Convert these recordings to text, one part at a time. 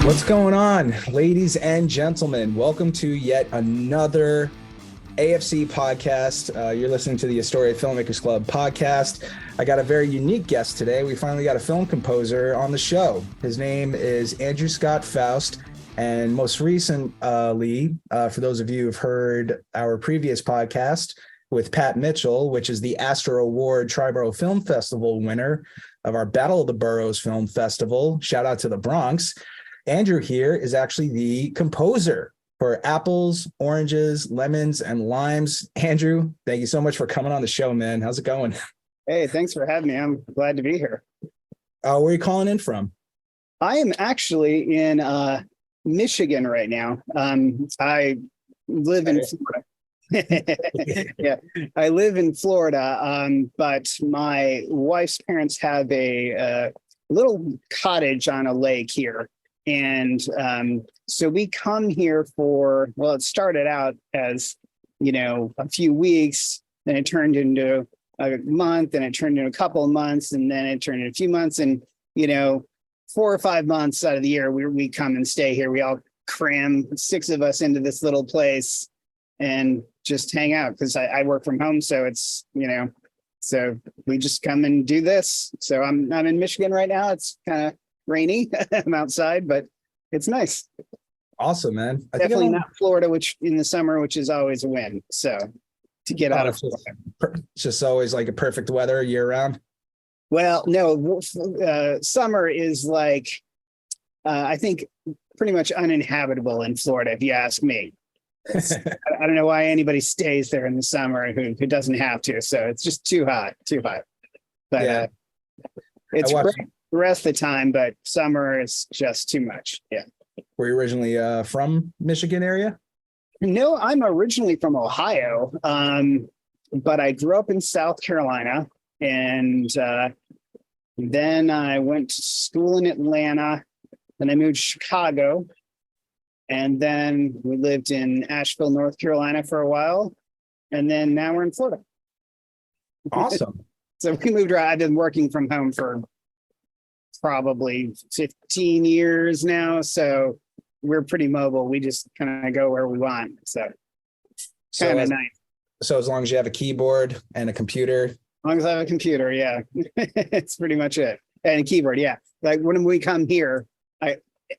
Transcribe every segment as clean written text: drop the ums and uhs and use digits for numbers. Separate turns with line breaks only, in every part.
What's going on, ladies and gentlemen? Welcome to yet another AFC podcast. You're listening to the Astoria Filmmakers Club podcast. I got a very unique guest today. We finally got a film composer on the show. His name is Andrew Scott Foust. And most recently, for those of you who've heard our previous podcast with Pat Mitchell, which is the Astro Award Triborough Film Festival winner of our Battle of the Boroughs Film Festival. Shout out to the Bronx. Andrew here is actually the composer for Apples, Oranges, Lemons, and Limes. Andrew, thank you so much for coming on the show, man. How's it going?
Hey, thanks for having me. I'm glad to be here.
Where are you calling in from?
I am actually in Michigan right now. I live in Florida. Yeah, I live in Florida, but my wife's parents have a little cottage on a lake here. And so we come here for, well, it started out as, a few weeks, then it turned into a month, and it turned into a couple of months, and then it turned into a few months. And, 4 or 5 months out of the year, we come and stay here. We all cram 6 of us into this little place and just hang out because I work from home. So it's, so we just come and do this. So I'm in Michigan right now. It's kind of rainy. I'm outside, but it's nice.
Awesome, man.
Definitely not Florida, which in the summer, which is always a win. So to get out of
Florida. It's just always like a perfect weather year round.
Well, no, summer is like, I think pretty much uninhabitable in Florida, if you ask me. I don't know why anybody stays there in the summer who doesn't have to. So it's just too hot. But
yeah.
It's great the rest of the time, but summer is just too much. Yeah.
Were you originally from Michigan area?
No, I'm originally from Ohio, but I grew up in South Carolina, and then I went to school in Atlanta. Then I moved to Chicago, and then we lived in Asheville, North Carolina for a while, and then now we're in Florida.
Awesome.
So we moved around. I've been working from home for probably 15 years now. So we're pretty mobile. We just kind of go where we want. So kind of nice.
So as long as you have a keyboard and a computer.
As long as I have a computer, yeah. It's pretty much it. And a keyboard, yeah. Like when we come here,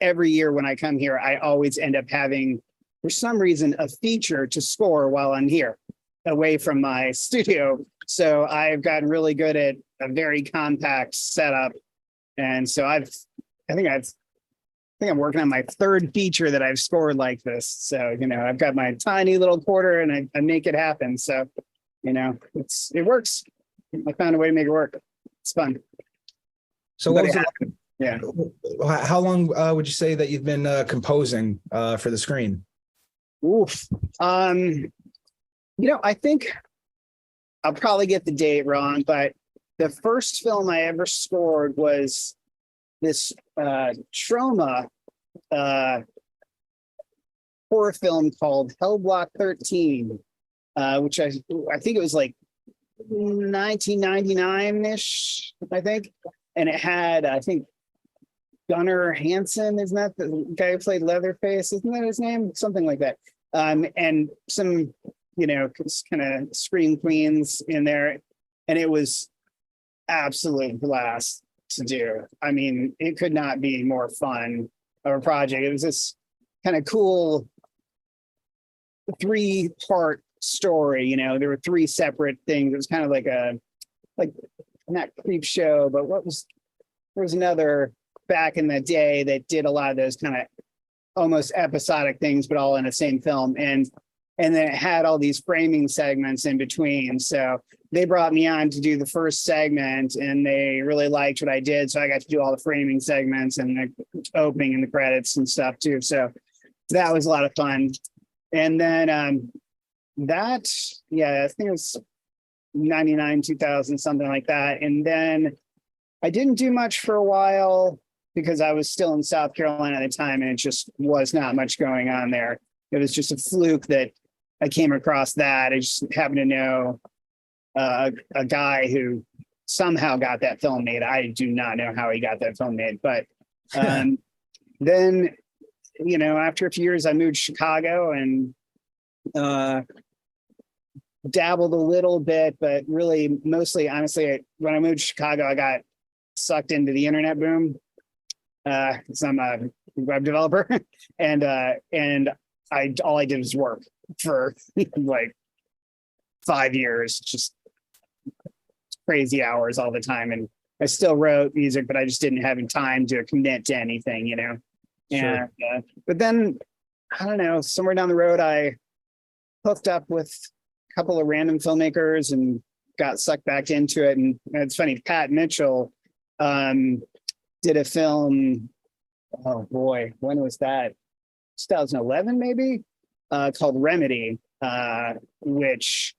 every year when I come here, I always end up having, for some reason, a feature to score while I'm here, away from my studio. So I've gotten really good at a very compact setup. And so I think I'm working on my 3rd feature that I've scored like this. So, I've got my tiny little quarter and I make it happen. So, it works. I found a way to make it work. It's fun.
So how long would you say that you've been composing for the screen?
Oof. I think I'll probably get the date wrong, but the first film I ever scored was this trauma horror film called Hell Block 13, which I think it was like 1999-ish, I think. And it had, I think, Gunnar Hansen, isn't that the guy who played Leatherface? Isn't that his name? Something like that. And some, kind of scream queens in there. And it was absolute blast to do. I mean, it could not be more fun of a project. It was this kind of cool 3-part story. There were 3 separate things. It was kind of like not creep show, but there was another back in the day that did a lot of those kind of almost episodic things, but all in the same film. And then it had all these framing segments in between. So they brought me on to do the first segment, and they really liked what I did. So I got to do all the framing segments and the opening and the credits and stuff too. So that was a lot of fun. And then I think it was 99, 2000, something like that. And then I didn't do much for a while because I was still in South Carolina at the time, and it just was not much going on there. It was just a fluke that I came across that. I just happened to know a guy who somehow got that film made. I do not know how he got that film made, but then, after a few years, I moved to Chicago and dabbled a little bit, but really mostly, honestly, when I moved to Chicago, I got sucked into the internet boom. Because I'm a web developer, and all I did was work for like 5 years, just crazy hours all the time. And I still wrote music, but I just didn't have time to commit to anything,
Sure.
And but then I don't know, somewhere down the road, I hooked up with a couple of random filmmakers and got sucked back into it. And it's funny, Pat Mitchell did a film. Oh boy, when was that? 2011, maybe, called Remedy, which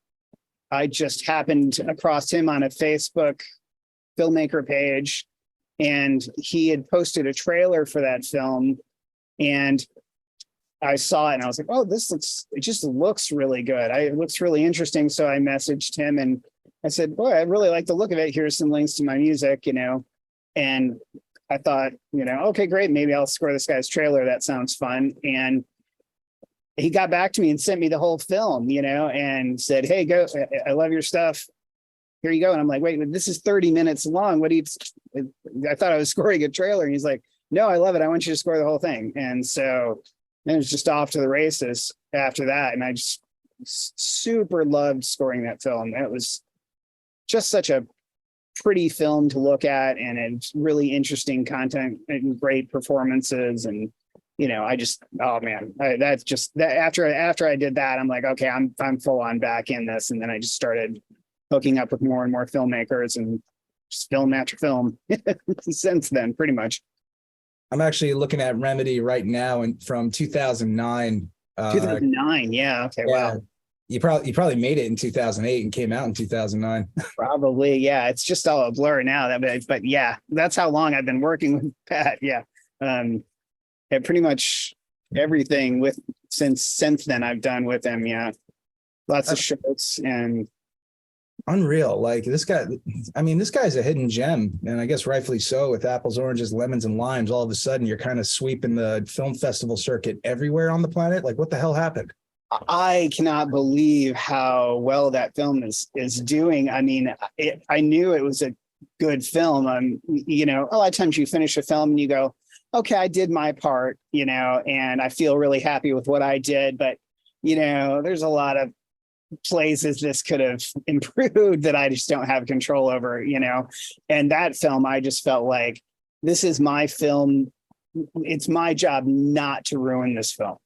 I just happened across him on a Facebook filmmaker page, and he had posted a trailer for that film, and I saw it and I was like, oh, it just looks really good. It looks really interesting. So I messaged him and I said, boy, I really like the look of it. Here's some links to my music, and I thought, okay, great. Maybe I'll score this guy's trailer. That sounds fun. And he got back to me and sent me the whole film, and said, hey, go, I love your stuff. Here you go. And I'm like, wait, this is 30 minutes long. What do you, I thought I was scoring a trailer. And he's like, no, I love it. I want you to score the whole thing. And so it was just off to the races after that. And I just super loved scoring that film. It was just such a pretty film to look at, and it's really interesting content and great performances. And I just, oh man, that's just that. After I did that, I'm like, okay, I'm full on back in this. And then I just started hooking up with more and more filmmakers and just film after film since then, pretty much.
I'm actually looking at Remedy right now, and from 2009.
2009, yeah, okay,
Yeah,
wow.
you probably made it in 2008 and came out in 2009.
Probably, yeah. It's just all a blur now. But yeah, that's how long I've been working with Pat. Yeah, and pretty much everything since then I've done with him. Yeah, lots of shorts and
Unreal. Like this guy, I mean, this guy's a hidden gem, and I guess rightfully so. With apples, oranges, lemons, and limes, all of a sudden you're kind of sweeping the film festival circuit everywhere on the planet. Like, what the hell happened?
I cannot believe how well that film is doing. I mean, I knew it was a good film. A lot of times you finish a film and you go, okay, I did my part, and I feel really happy with what I did. But, there's a lot of places this could have improved that I just don't have control over, And that film, I just felt like this is my film. It's my job not to ruin this film,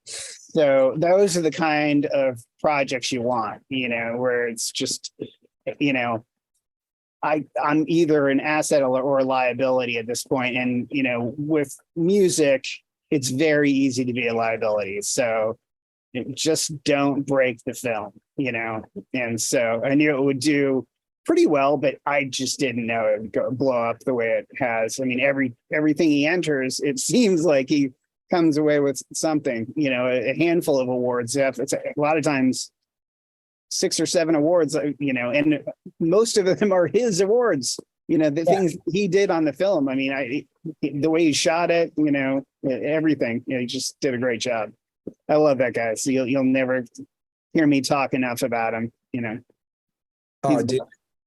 So those are the kind of projects you want, where it's just, I'm either an asset or a liability at this point. And, with music, it's very easy to be a liability. So just don't break the film, And so I knew it would do pretty well, but I just didn't know it would blow up the way it has. I mean, everything he enters, it seems like he comes away with something, a handful of awards. It's a lot of times 6 or 7 awards, and most of them are his awards, the things he did on the film. I mean, the way he shot it, everything, he just did a great job. I love that guy. So you'll never hear me talk enough about him,
Oh, dude.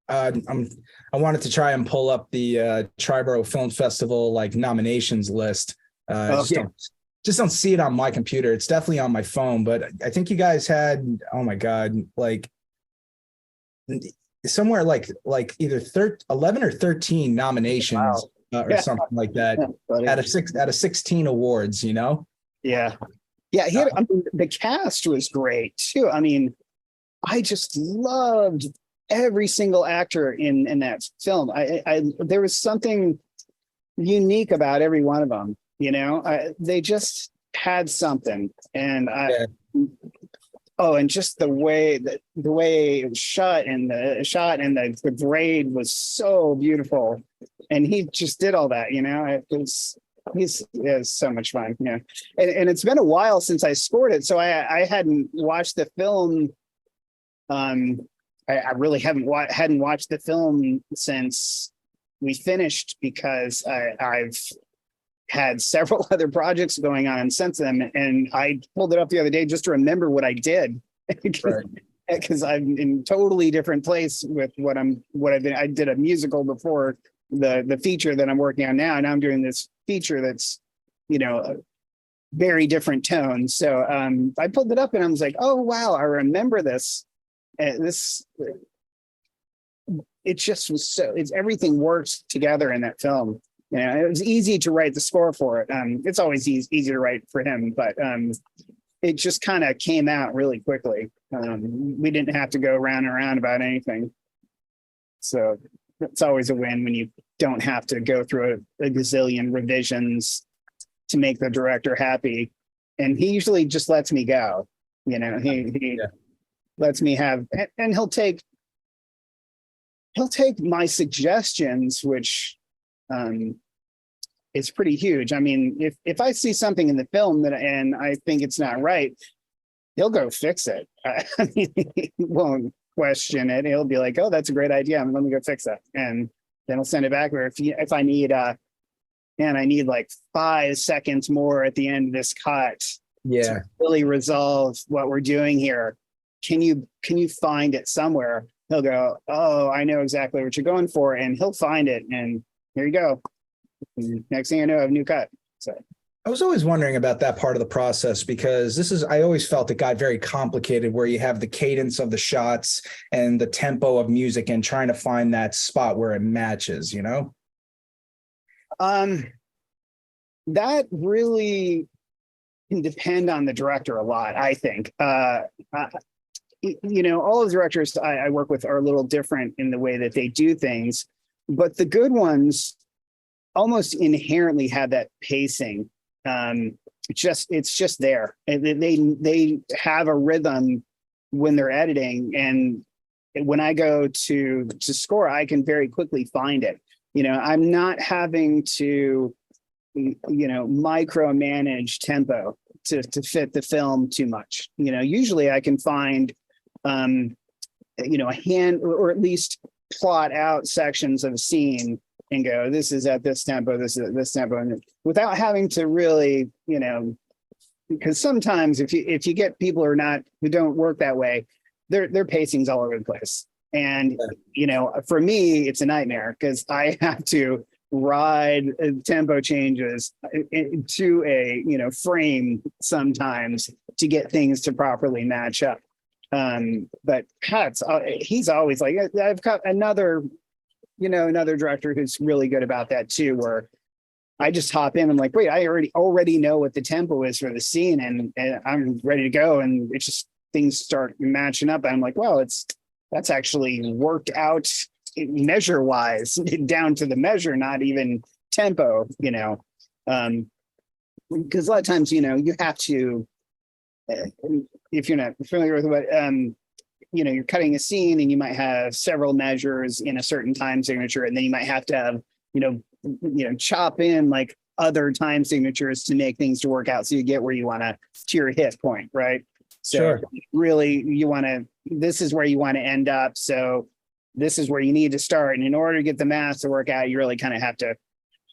I wanted to try and pull up the Triborough Film Festival like nominations list. Just don't see it on my computer. It's definitely on my phone, but I think you guys had, oh my God, like somewhere like either 11 or 13 nominations.
Wow.
Or something like that out of 16 awards,
Yeah. Yeah. The cast was great too. I mean, I just loved every single actor in that film. There was something unique about every one of them. They just had something, and and just the way it was shot and the grade was so beautiful, and he just did all that. He's so much fun. Yeah, and it's been a while since I scored it, so I hadn't watched the film. I really hadn't watched the film since we finished, because I've had several other projects going on since then. And I pulled it up the other day just to remember what I did. Because I'm in totally different place with what I've been. I did a musical before the feature that I'm working on now. And I'm doing this feature that's, a very different tone. So I pulled it up and I was like, oh, wow, I remember this. It just was everything worked together in that film. It was easy to write the score for it. It's always easy to write for him, but it just kind of came out really quickly. We didn't have to go round and around about anything. So it's always a win when you don't have to go through a gazillion revisions to make the director happy. And he usually just lets me go. He lets me have, and he'll take my suggestions, which is pretty huge. I mean, if I see something in the film and I think it's not right, he'll go fix it. He won't question it. He'll be like, "Oh, that's a great idea. Let me go fix that," and then he'll send it back. Or if I need I need like 5 seconds more at the end of this cut to really resolve what we're doing here. Can you find it somewhere? He'll go, oh, I know exactly what you're going for, and he'll find it, and here you go. And next thing I know, I have a new cut. So
I was always wondering about that part of the process, because I always felt it got very complicated, where you have the cadence of the shots and the tempo of music and trying to find that spot where it matches,
That really can depend on the director a lot, I think. All of the directors I work with are a little different in the way that they do things, but the good ones almost inherently have that pacing. It's just there. They have a rhythm when they're editing, and when I go to score, I can very quickly find it. I'm not having to, micromanage tempo to fit the film too much. Usually I can find, a hand, or at least plot out sections of a scene and go, this is at this tempo, this is at this tempo, and without having to really, because sometimes if you get people who don't work that way, their pacing's all over the place. And, for me, it's a nightmare because I have to ride tempo changes to a, frame sometimes to get things to properly match up. But Pat's, he's always like, I've got another director who's really good about that too, where I just hop in and like, wait, I already know what the tempo is for the scene, and I'm ready to go. And it's just, things start matching up. And I'm like, well, that's actually worked out measure wise down to the measure, not even tempo, because a lot of times, you have to, if you're not familiar with what, you're cutting a scene and you might have several measures in a certain time signature, and then you might have to have, chop in like other time signatures to make things to work out so you get where you want to your hit point, right? So
sure.
Really, this is where you want to end up. So this is where you need to start. And in order to get the math to work out, you really kind of have to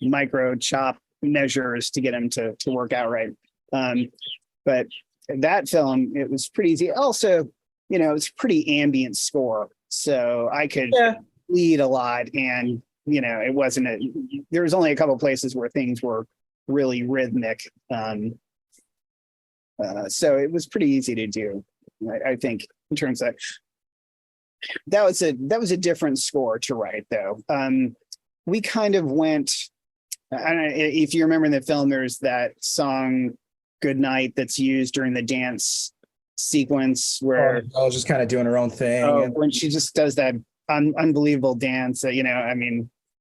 micro chop measures to get them to work out right. But that film, it was pretty easy. Also, it's pretty ambient score. So I could lead a lot, and, it wasn't there was only a couple of places where things were really rhythmic. So it was pretty easy to do. I think in terms of that was a different score to write though. We kind of went, I don't know if you remember in the film, there's that song Good Night that's used during the dance sequence where
I was just kind of doing her own thing.
When she just does that unbelievable dance,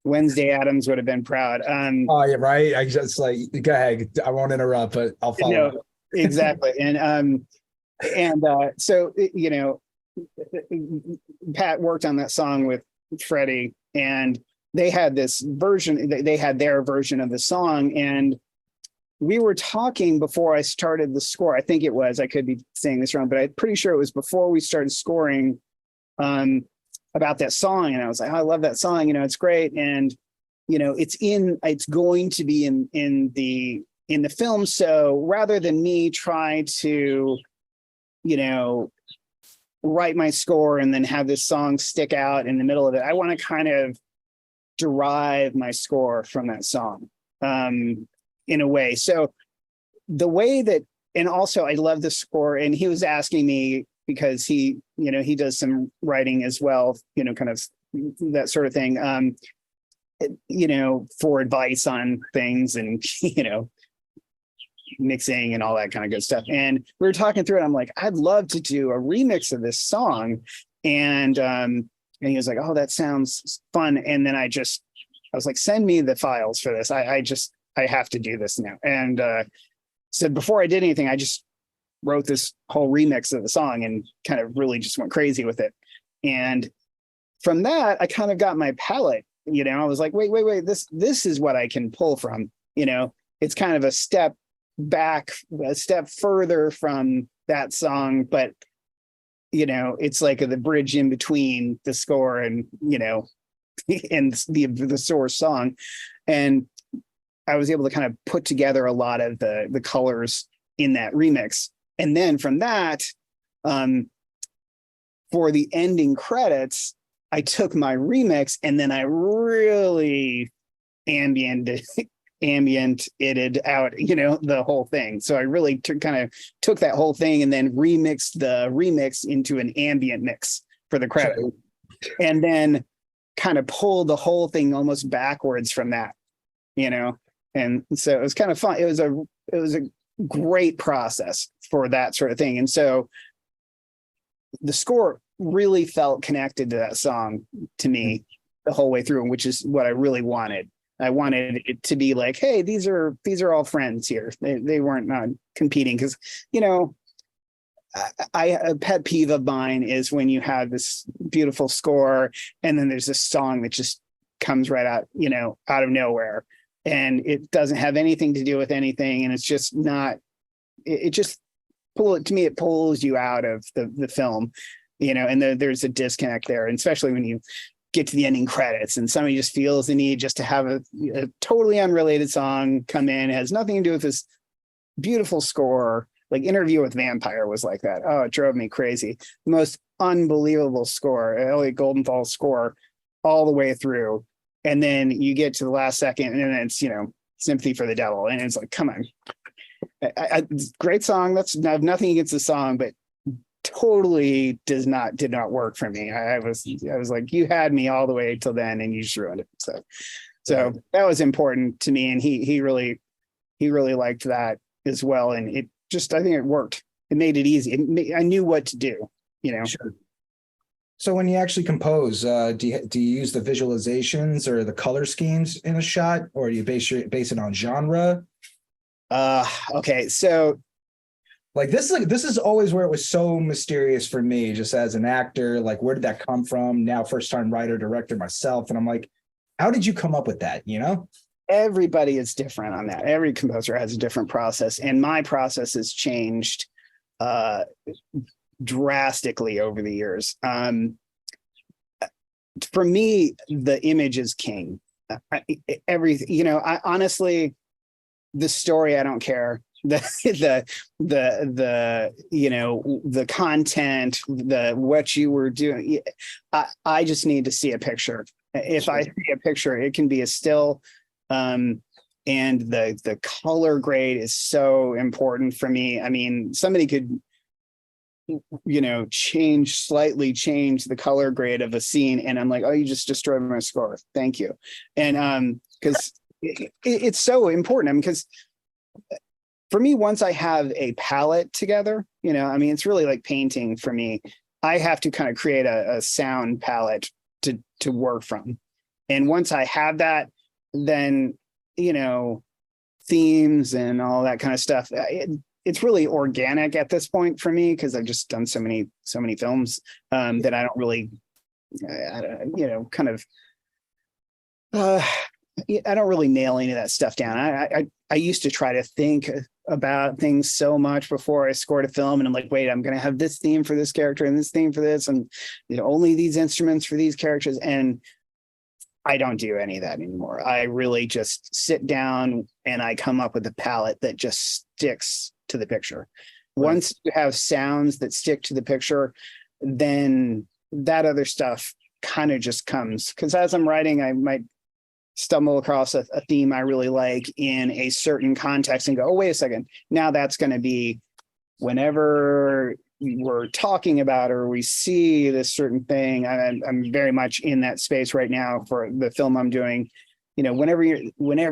Wednesday Addams would have been proud.
Oh, yeah, right. I just like, go ahead. I won't interrupt, but I'll follow.
Exactly. So, Pat worked on that song with Freddie, and they had this version, they had their version of the song. And we were talking before I started the score. I think it was, I could be saying this wrong, but I'm pretty sure it was before we started scoring about that song. And I was like, oh, I love that song. It's great. And, it's going to be in the film. So rather than me try to, write my score and then have this song stick out in the middle of it, I want to kind of derive my score from that song, in a way. So the way that, and also I love the score, and he was asking me because he does some writing as well, kind of that sort of thing, for advice on things and, mixing and all that kind of good stuff. And we were talking through it. I'm like, I'd love to do a remix of this song. And he was like, oh, that sounds fun. And then I was like, send me the files for this. I have to do this now. And so before I did anything, I just wrote this whole remix of the song and kind of really just went crazy with it. And from that, I kind of got my palette, I was like, wait, this is what I can pull from, it's kind of a step back, a step further from that song, but it's like the bridge in between the score and and the source song. And I was able to kind of put together a lot of the colors in that remix. And then from that, for the ending credits, I took my remix and then I really ambiented out, the whole thing. So I really kind of took that whole thing and then remixed the remix into an ambient mix for the credit. Sure. And then kind of pulled the whole thing almost backwards from that, and so it was kind of fun. It was a great process for that sort of thing. And so the score really felt connected to that song to me the whole way through, which is what I really wanted. I wanted it to be like, hey, these are all friends here. They weren't not competing, because, a pet peeve of mine is when you have this beautiful score and then there's this song that just comes right out, out of nowhere, and it doesn't have anything to do with anything, and it's just not. It just it pulls you out of the film, and there's a disconnect there, and especially when you get to the ending credits and somebody just feels the need just to have a totally unrelated song come in. It has nothing to do with this beautiful score. Like Interview with Vampire was like that. Oh, it drove me crazy. The most unbelievable score, Elliot Goldenthal score all the way through. And then you get to the last second and then it's, Sympathy for the Devil. And it's like, come on. Great song. I have nothing against the song, but totally did not work for me. I was like, you had me all the way till then and you just ruined it. So that was important to me, and he really liked that as well. And I think it worked. It made it easy. I knew what to do,
Sure. So when you actually compose, do you use the visualizations or the color schemes in a shot, or do you base it on genre?
Okay. So
like this is always where it was so mysterious for me, just as an actor. Like, where did that come from? Now, first time writer, director myself. And I'm like, how did you come up with that?
Everybody is different on that. Every composer has a different process. And my process has changed drastically over the years. For me, the image is king. Honestly, the story, I don't care. The content, what you were doing. I just need to see a picture. If I see a picture, it can be a still. And the color grade is so important for me. I mean, somebody could, slightly change the color grade of a scene, and I'm like, oh, you just destroyed my score. Thank you. And because it's so important. Because for me, once I have a palette together, it's really like painting for me. I have to kind of create a sound palette to work from. And once I have that, then, themes and all that kind of stuff, it's really organic at this point for me, because I've just done so many films that I don't really, I don't really nail any of that stuff down. I used to try to think about things so much before I scored a film, and I'm like, wait, I'm going to have this theme for this character and this theme for this, and only these instruments for these characters. And I don't do any of that anymore. I really just sit down and I come up with a palette that just sticks to the picture.
Right.
Once you have sounds that stick to the picture, then that other stuff kind of just comes. Because as I'm writing, I might stumble across a theme I really like in a certain context and go, oh, wait a second. Now that's going to be whenever we're talking about or we see this certain thing. I'm very much in that space right now for the film I'm doing. You know, whenever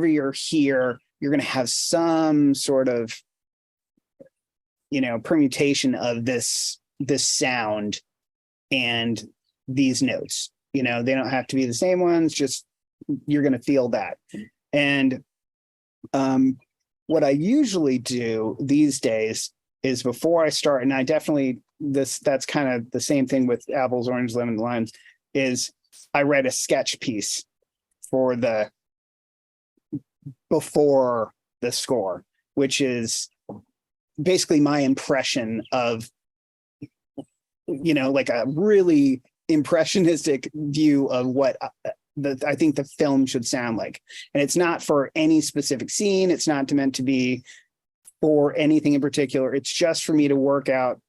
you're here, you're going to have some sort of, you know, permutation of this sound and these notes. You know, they don't have to be the same ones, just you're going to feel that. And what I usually do these days is before I start, and I definitely, that's kind of the same thing with apples, orange, lemon, limes, is I write a sketch piece for before the score, which is basically my impression of, you know, like a really impressionistic view of what I think the film should sound like. And it's not for any specific scene. It's not meant to be for anything in particular. It's just for me to work out,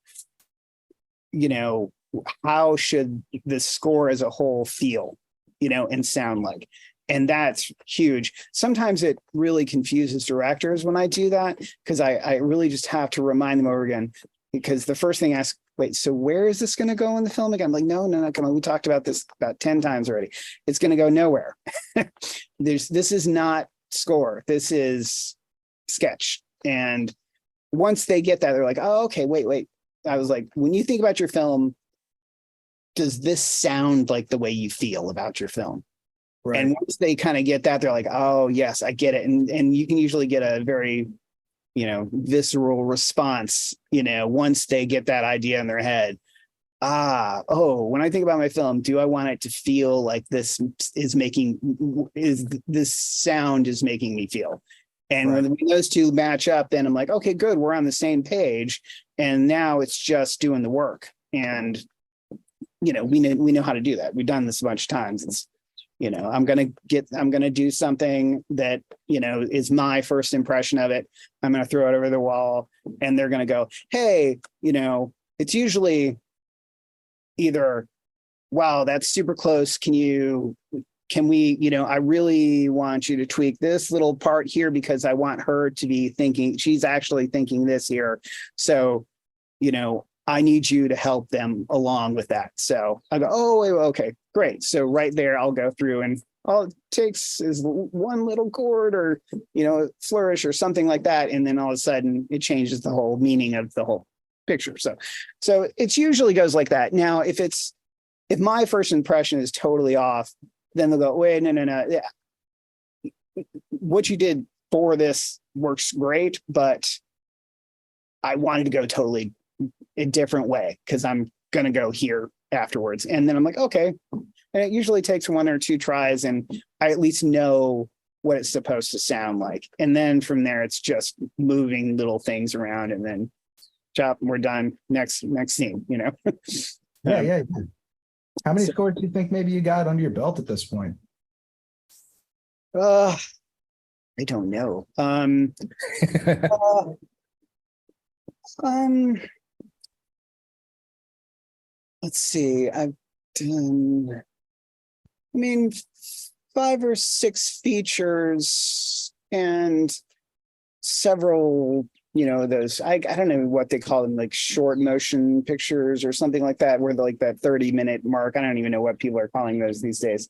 you know, how should the score as a whole feel, you know, and sound like. And that's huge. Sometimes it really confuses directors when I do that, because I really just have to remind them over again, because the first thing I ask, wait, so where is this going to go in the film again? I'm like, no, come on. We talked about this about 10 times already. It's going to go nowhere. This is not score. This is sketch. And once they get that, they're like, oh, okay, wait. I was like, when you think about your film, does this sound like the way you feel about your film? Right. And once they kind of get that, they're like, oh, yes, I get it. And you can usually get a very, you know, visceral response, you know, once they get that idea in their head. When I think about my film, do I want it to feel like this sound is making me feel? And right. When those two match up, then I'm like, okay, good, we're on the same page. And now it's just doing the work. And, you know, we know how to do that. We've done this a bunch of times. It's, you know, I'm going to do something that, you know, is my first impression of it. I'm going to throw it over the wall and they're going to go, hey, you know, it's usually either, wow, that's super close. Can we, you know, I really want you to tweak this little part here because I want her to be thinking, she's actually thinking this here. So, you know, I need you to help them along with that. So I go, oh, wait, okay, great. So right there, I'll go through and all it takes is one little chord or, you know, flourish or something like that. And then all of a sudden it changes the whole meaning of the whole picture. So it usually goes like that. Now, if my first impression is totally off, then they'll go, wait, no. Yeah. What you did for this works great, but I wanted to go totally a different way because I'm going to go here afterwards. And then I'm like, okay. And it usually takes one or two tries and I at least know what it's supposed to sound like. And then from there, it's just moving little things around and then chop, we're done. Next scene, you know?
Yeah. How many scores do you think maybe you got under your belt at this point?
I don't know. Let's see. I've done, 5 or 6 features and several, you know, those, I don't know what they call them, like short motion pictures or something like that, where like that 30-minute mark. I don't even know what people are calling those these days.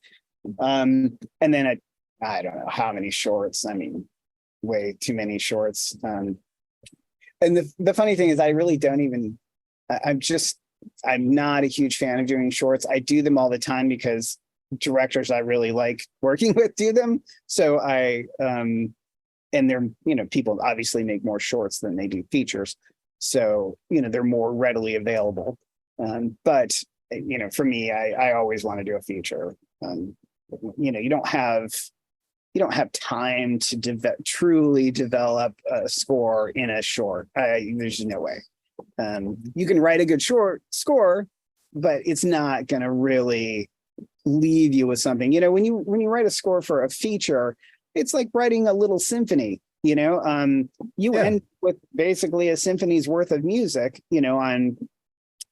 And then I don't know how many shorts. Way too many shorts. And the funny thing is I really don't even, I'm not a huge fan of doing shorts. I do them all the time because directors I really like working with do them. So and they're, you know, people obviously make more shorts than they do features. So, you know, they're more readily available. But, you know, for me, I always want to do a feature. You know, you don't have time to truly develop a score in a short. There's no way. You can write a good short score, but it's not going to really leave you with something. When you write a score for a feature, it's like writing a little symphony. You
Yeah.
end with basically a symphony's worth of music. On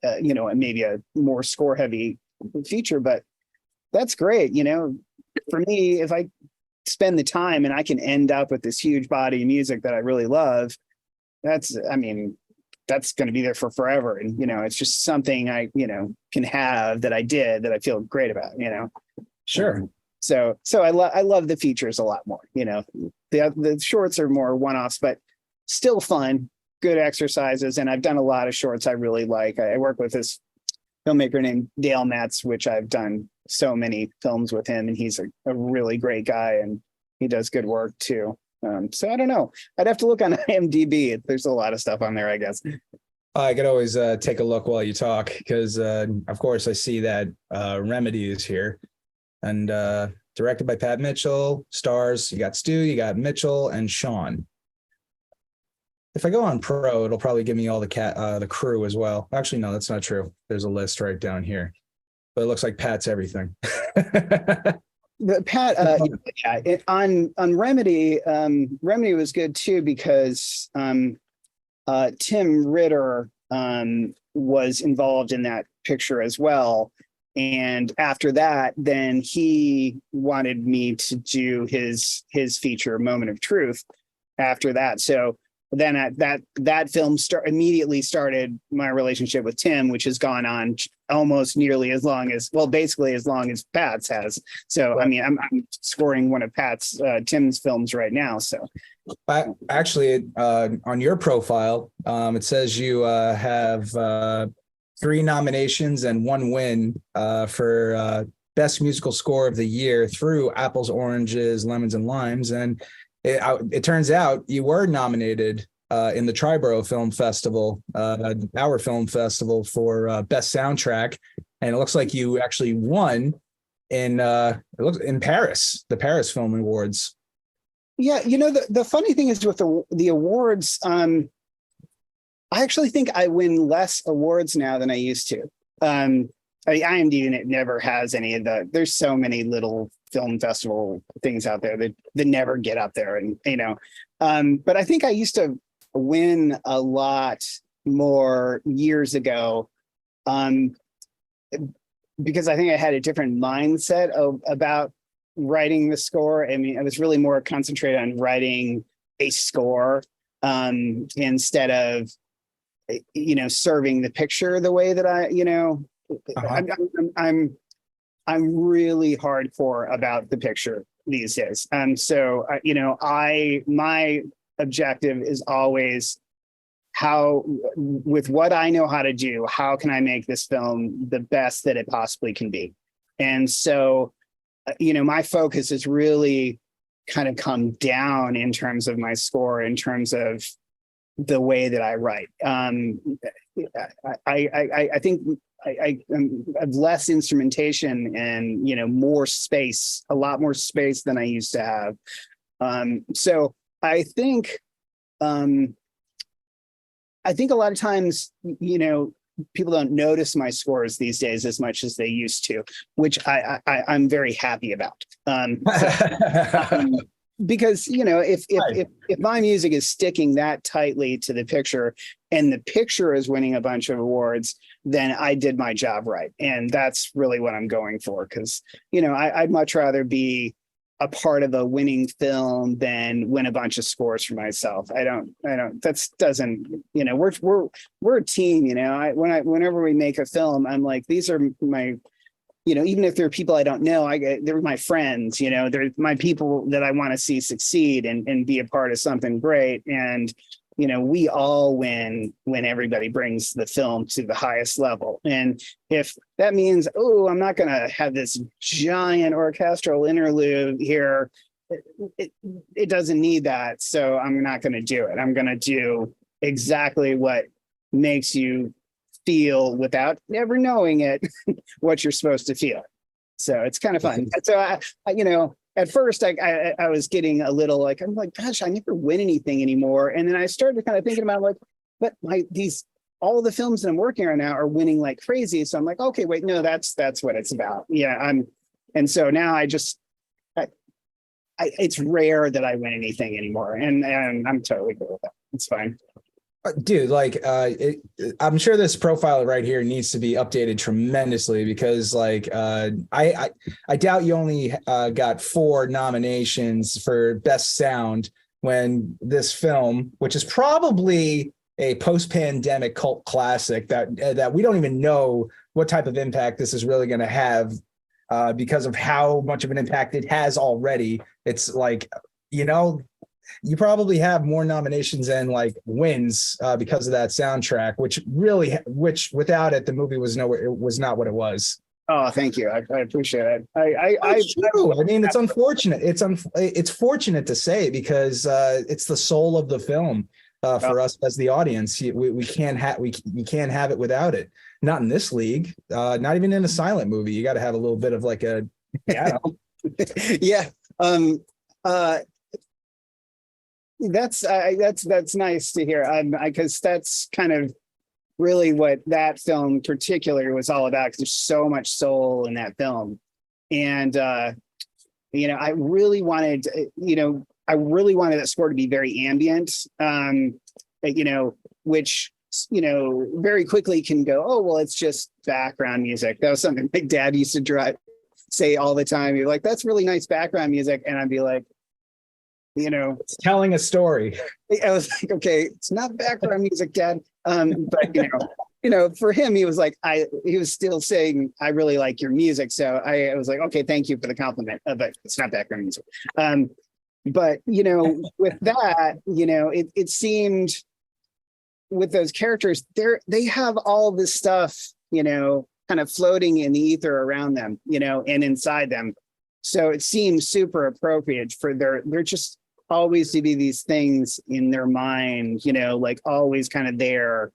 maybe a more score heavy feature, but that's great. For me, if I spend the time and I can end up with this huge body of music that I really love, I mean, that's going to be there for forever. And, it's just something I, can have that I did that I feel great about,
Sure.
So I love the features a lot more, the shorts are more one-offs, but still fun, good exercises. And I've done a lot of shorts I really like. I work with this filmmaker named Dale Metz, which I've done so many films with him, and he's a really great guy, and he does good work too. So I don't know. I'd have to look on IMDb. There's a lot of stuff on there, I guess.
I could always take a look while you talk because, of course, I see that Remedy is here and directed by Pat Mitchell. Stars, you got Stu, you got Mitchell, and Sean. If I go on Pro, it'll probably give me all the crew as well. Actually, no, that's not true. There's a list right down here, but it looks like Pat's everything.
The Pat, on Remedy, Remedy was good too because Tim Ritter was involved in that picture as well. And after that, then he wanted me to do his feature, Moment of Truth, after that. So then that film immediately started my relationship with Tim, which has gone on almost nearly as long as, well, basically as long as Pat's has. So, right. I mean, I'm scoring one of Tim's films right now. So
actually, on your profile, it says you have 3 nominations and 1 win for Best Musical Score of the Year through Apples, Oranges, Lemons, and Limes. And it turns out you were nominated in the Triborough Film Festival, our film festival, for Best Soundtrack. And it looks like you actually won in Paris, the Paris Film Awards.
Yeah, the funny thing is with the awards, I actually think I win less awards now than I used to. IMDb never has any of there's so many little film festival things out there that never get up there. And, but I think I used to win a lot more years ago because I think I had a different mindset about writing the score. I mean, I was really more concentrated on writing a score instead of, serving the picture the way that I'm really hardcore about the picture these days. So, my objective is always with what I know how to do, how can I make this film the best that it possibly can be? And so, my focus has really kind of come down in terms of my score, in terms of the way that I write. I think I have less instrumentation and, more space, a lot more space than I used to have. So I think a lot of times, people don't notice my scores these days as much as they used to, which I'm very happy about. Because, if my music is sticking that tightly to the picture and the picture is winning a bunch of awards, then I did my job right. And that's really what I'm going for. Because, I'd much rather be a part of a winning film than win a bunch of scores for myself. That doesn't, we're a team, whenever we make a film, I'm like, these are my, even if they're people I don't know, they're my friends, they're my people that I want to see succeed and be a part of something great. And, we all win when everybody brings the film to the highest level. And if that means, I'm not going to have this giant orchestral interlude here, it doesn't need that. So I'm not going to do it. I'm going to do exactly what makes you feel, without ever knowing it, what you're supposed to feel. So it's kind of fun. So I at first I was getting a little I'm like, gosh, I never win anything anymore. And then I started kind of thinking about but all the films that I'm working on now are winning like crazy. So I'm like, okay, wait, no, that's what it's about. Yeah, And so now it's rare that I win anything anymore, and I'm totally cool with that. It's fine.
Dude, like, I'm sure this profile right here needs to be updated tremendously because, like, I doubt you only got 4 nominations for Best Sound when this film, which is probably a post-pandemic cult classic that we don't even know what type of impact this is really going to have because of how much of an impact it has already. It's like, you probably have more nominations than like wins because of that soundtrack, which without it, the movie was nowhere. It was not what it was.
Oh, thank you. I appreciate it.
I mean, it's unfortunate. It's fortunate to say because it's the soul of the film for us as the audience. We can't have it without it. Not in this league. Not even in a silent movie. You got to have a little bit of like a piano.
Yeah. That's nice to hear. Because that's kind of really what that film in particular was all about. Because there's so much soul in that film, and I really wanted that score to be very ambient. Which very quickly can go, oh well, it's just background music. That was something my dad used to say all the time. You're like, that's really nice background music, and I'd be like,
it's telling a story.
I was like, okay, it's not background music, Dad. But for him, he was like, he was still saying, I really like your music. So I was like, okay, thank you for the compliment, but it's not background music. But with that, it seemed with those characters, they have all this stuff, kind of floating in the ether around them, and inside them. So it seems super appropriate for they're just always to be these things in their mind, like always kind of there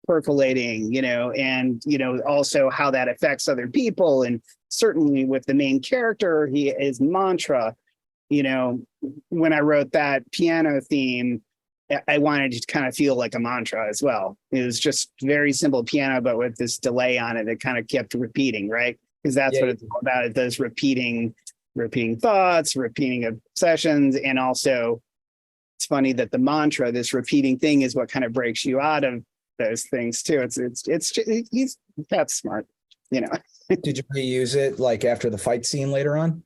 percolating, and, also how that affects other people. And certainly with the main character, his mantra, when I wrote that piano theme, I wanted to kind of feel like a mantra as well. It was just very simple piano, but with this delay on it, it kind of kept repeating, right? Because that's what it's all about. It does repeating thoughts, repeating obsessions, and also it's funny that the mantra, this repeating thing, is what kind of breaks you out of those things too. He's that's smart,
Did you reuse it like after the fight scene later on?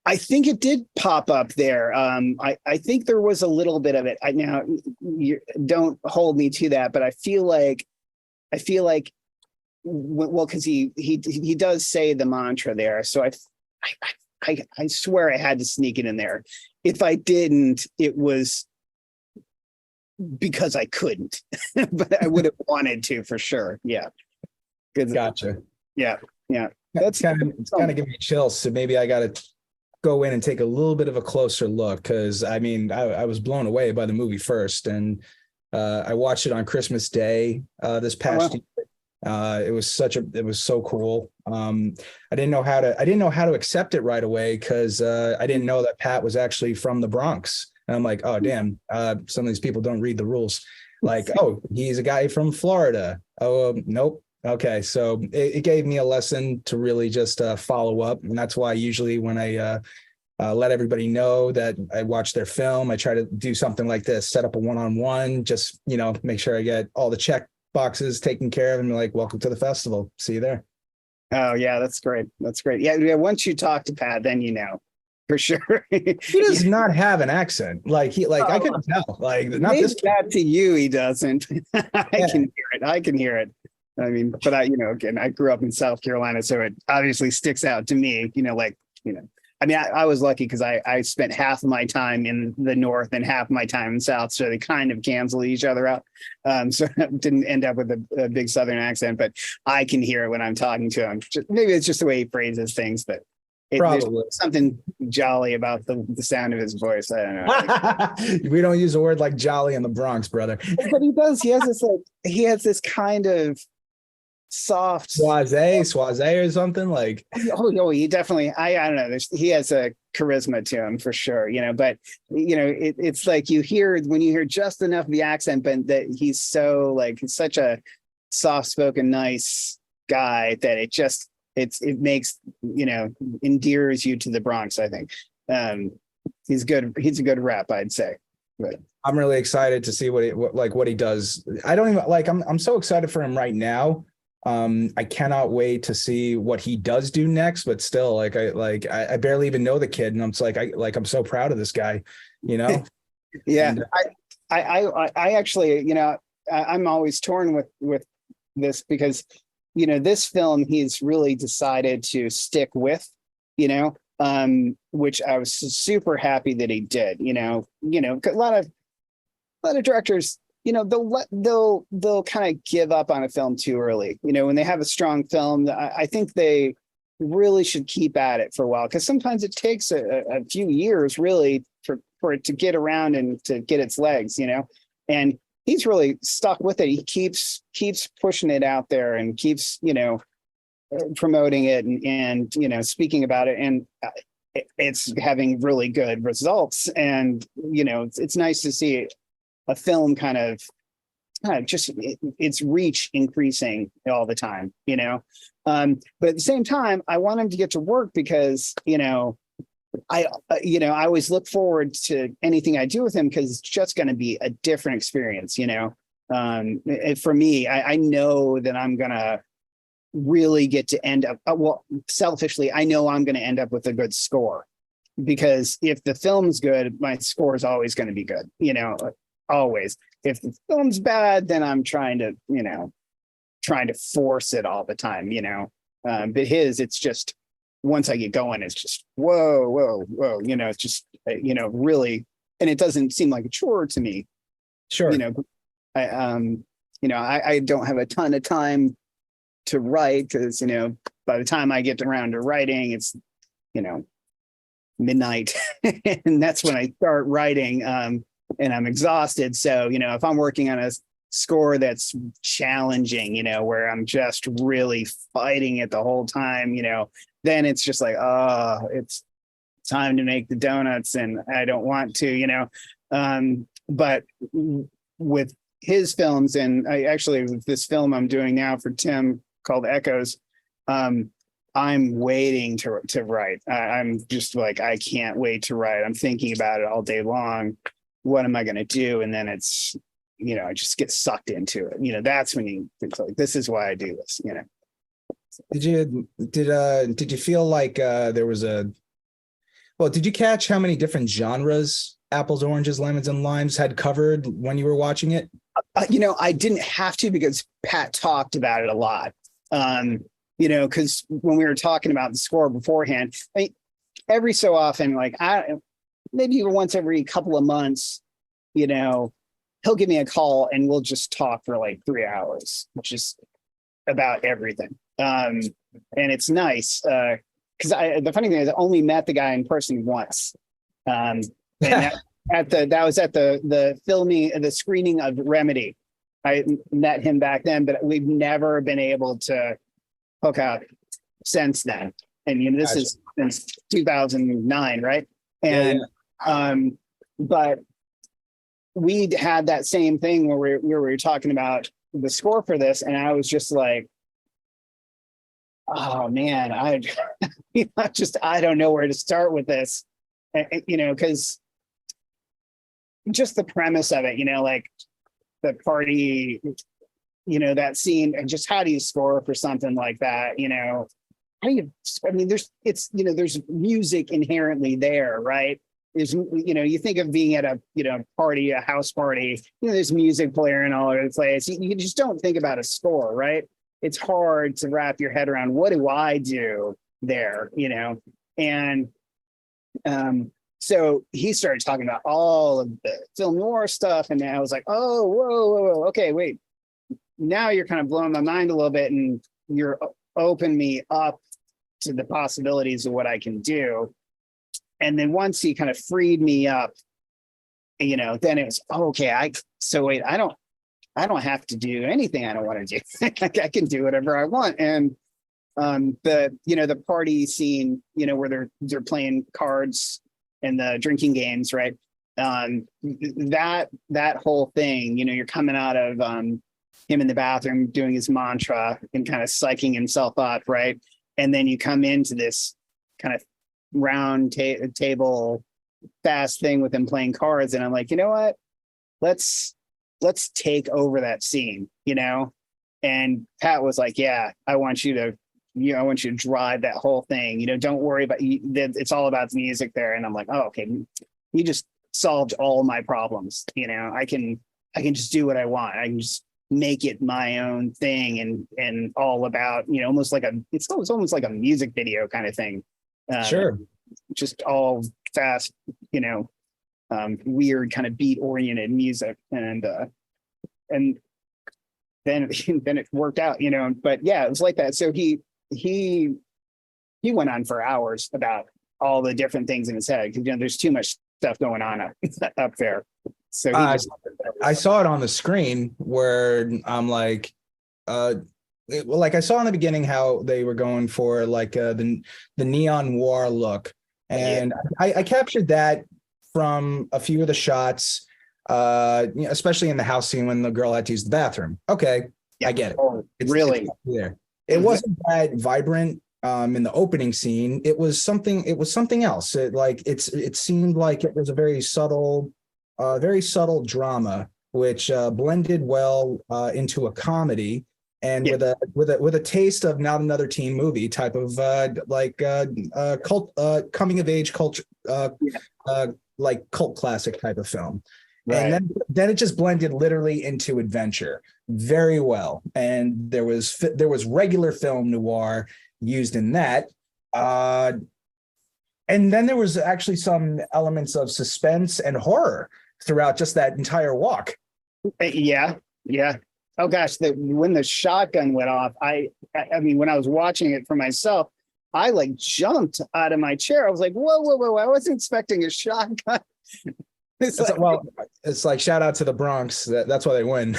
I think it did pop up there. I think there was a little bit of it. Now, you don't hold me to that, but I feel like well, because he does say the mantra there, so I swear I had to sneak it in there. If I didn't, it was because I couldn't, but I would have wanted to for sure. Yeah.
Gotcha.
Yeah.
It's kind of giving me chills. So maybe I got to go in and take a little bit of a closer look because I mean I was blown away by the movie first, and I watched it on Christmas Day this past year. It was so cool. I didn't know how to accept it right away because I didn't know that Pat was actually from the Bronx. And I'm like, oh damn, some of these people don't read the rules. Like, oh, he's a guy from Florida. Oh, nope. Okay, so it gave me a lesson to really just follow up, and that's why usually when I let everybody know that I watch their film, I try to do something like this: set up a one-on-one, just make sure I get all the check boxes taken care of, and be like, welcome to the festival. See you there.
Oh yeah, that's great. Yeah. Once you talk to Pat, then for sure.
He does not have an accent. I couldn't tell. Like not this.
That to you, he doesn't. I can hear it. I mean, but again, I grew up in South Carolina, so it obviously sticks out to me. I mean, I was lucky because I spent half of my time in the North and half of my time in the South, so they kind of cancel each other out. So I didn't end up with a big Southern accent, but I can hear it when I'm talking to him. Maybe it's just the way he phrases things, but there's something jolly about the sound of his voice. I don't know.
We don't use a word like jolly in the Bronx, brother.
But he does. He has this kind of soft
Soise or something like.
Oh, he definitely. I don't know. He has a charisma to him for sure. But it's like when you hear just enough of the accent, but that he's so he's such a soft-spoken, nice guy that it just it makes, endears you to the Bronx, I think. He's good. He's a good rep, I'd say. But
I'm really excited to see what he does. I don't even like, I'm so excited for him right now. I cannot wait to see what he does do next, but still I barely even know the kid. And I'm just I'm so proud of this guy,
yeah.
And,
I actually, I'm always torn with this because, this film he's really decided to stick with, which I was super happy that he did, a lot of directors, they'll kind of give up on a film too early. When they have a strong film, I think they really should keep at it for a while, because sometimes it takes a few years really for it to get around and to get its legs, and he's really stuck with it. He keeps pushing it out there and keeps, promoting it and speaking about it, and it's having really good results. And it's nice to see a film kind of just its reach increasing all the time, but at the same time, I want him to get to work because, I always look forward to anything I do with him, because it's just going to be a different experience, for me, I know that I'm going to really get to end up, well, selfishly, I know I'm going to end up with a good score, because if the film's good, my score is always going to be good, always. If the film's bad, then I'm trying to force it all the time, but it's just, once I get going, it's just, whoa, it's just, really, and it doesn't seem like a chore to me.
sure.
I don't have a ton of time to write, because, by the time I get around to writing, it's, midnight and that's when I start writing. And I'm exhausted. So, if I'm working on a score that's challenging, where I'm just really fighting it the whole time, then it's just like, oh, it's time to make the donuts and I don't want to, but with his films, and with this film I'm doing now for Tim called Echoes, I'm waiting to write. I'm just like, I can't wait to write. I'm thinking about it all day long. What am I going to do? And then it's, I just get sucked into it. That's when it's like, this is why I do this,
Did you feel like there was did you catch how many different genres apples, oranges, lemons, and limes had covered when you were watching it?
I didn't have to, because Pat talked about it a lot. Because when we were talking about the score beforehand, every so often, maybe even once every couple of months, he'll give me a call and we'll just talk for like 3 hours, just about everything. And it's nice, because the funny thing is, I only met the guy in person once. And that was at the screening of Remedy. I met him back then, but we've never been able to hook up since then. And this is since 2009, right? And but we had that same thing where we were talking about the score for this, and I was just like, oh man, I don't know where to start with this, because just the premise of it, like the party, that scene, and just how do you score for something like that? How do you, there's music inherently there, right? There's, you think of being at a, party, a house party, there's music blaring all over the place. You just don't think about a score, right? It's hard to wrap your head around, what do I do there, And so he started talking about all of the film noir stuff, and I was like, oh, whoa, okay, wait. Now you're kind of blowing my mind a little bit, and you're opening me up to the possibilities of what I can do. And then once he kind of freed me up, then it was, okay, I don't have to do anything I don't want to do. I can do whatever I want. And the party scene, where they're playing cards and the drinking games, right? That whole thing, you're coming out of him in the bathroom doing his mantra and kind of psyching himself up, right? and then you come into this kind of round table fast thing with them playing cards, and I'm like, you know what? Let's take over that scene, you know? And Pat was like, yeah, I want you to drive that whole thing. You know, don't worry about it's all about the music there. And I'm like, oh, okay. You just solved all my problems. You know, I can just do what I want. I can just make it my own thing and all about, you know, it's almost like a music video kind of thing.
Sure.
Just all fast, you know, weird kind of beat oriented music. And then it worked out, you know, but yeah, it was like that. So he went on for hours about all the different things in his head, because, you know, there's too much stuff going on up there. So
I saw it on the screen where I'm like, like I saw in the beginning how they were going for like the neon noir look, and I captured that from a few of the shots, especially in the house scene when the girl had to use the bathroom. Okay, I get it.
It's really
there. It wasn't that vibrant in the opening scene. It was something else. It seemed like it was a very subtle drama, which blended well into a comedy, and with a taste of not another teen movie type of cult coming of age culture, like cult classic type of film. Right. And then it just blended literally into adventure very well. And there was regular film noir used in that. And then there was actually some elements of suspense and horror throughout just that entire walk.
Yeah. Oh gosh, when the shotgun went off, I mean, when I was watching it for myself, I like jumped out of my chair. I was like, whoa, I wasn't expecting a shotgun.
It's like shout out to the Bronx. That's why they win.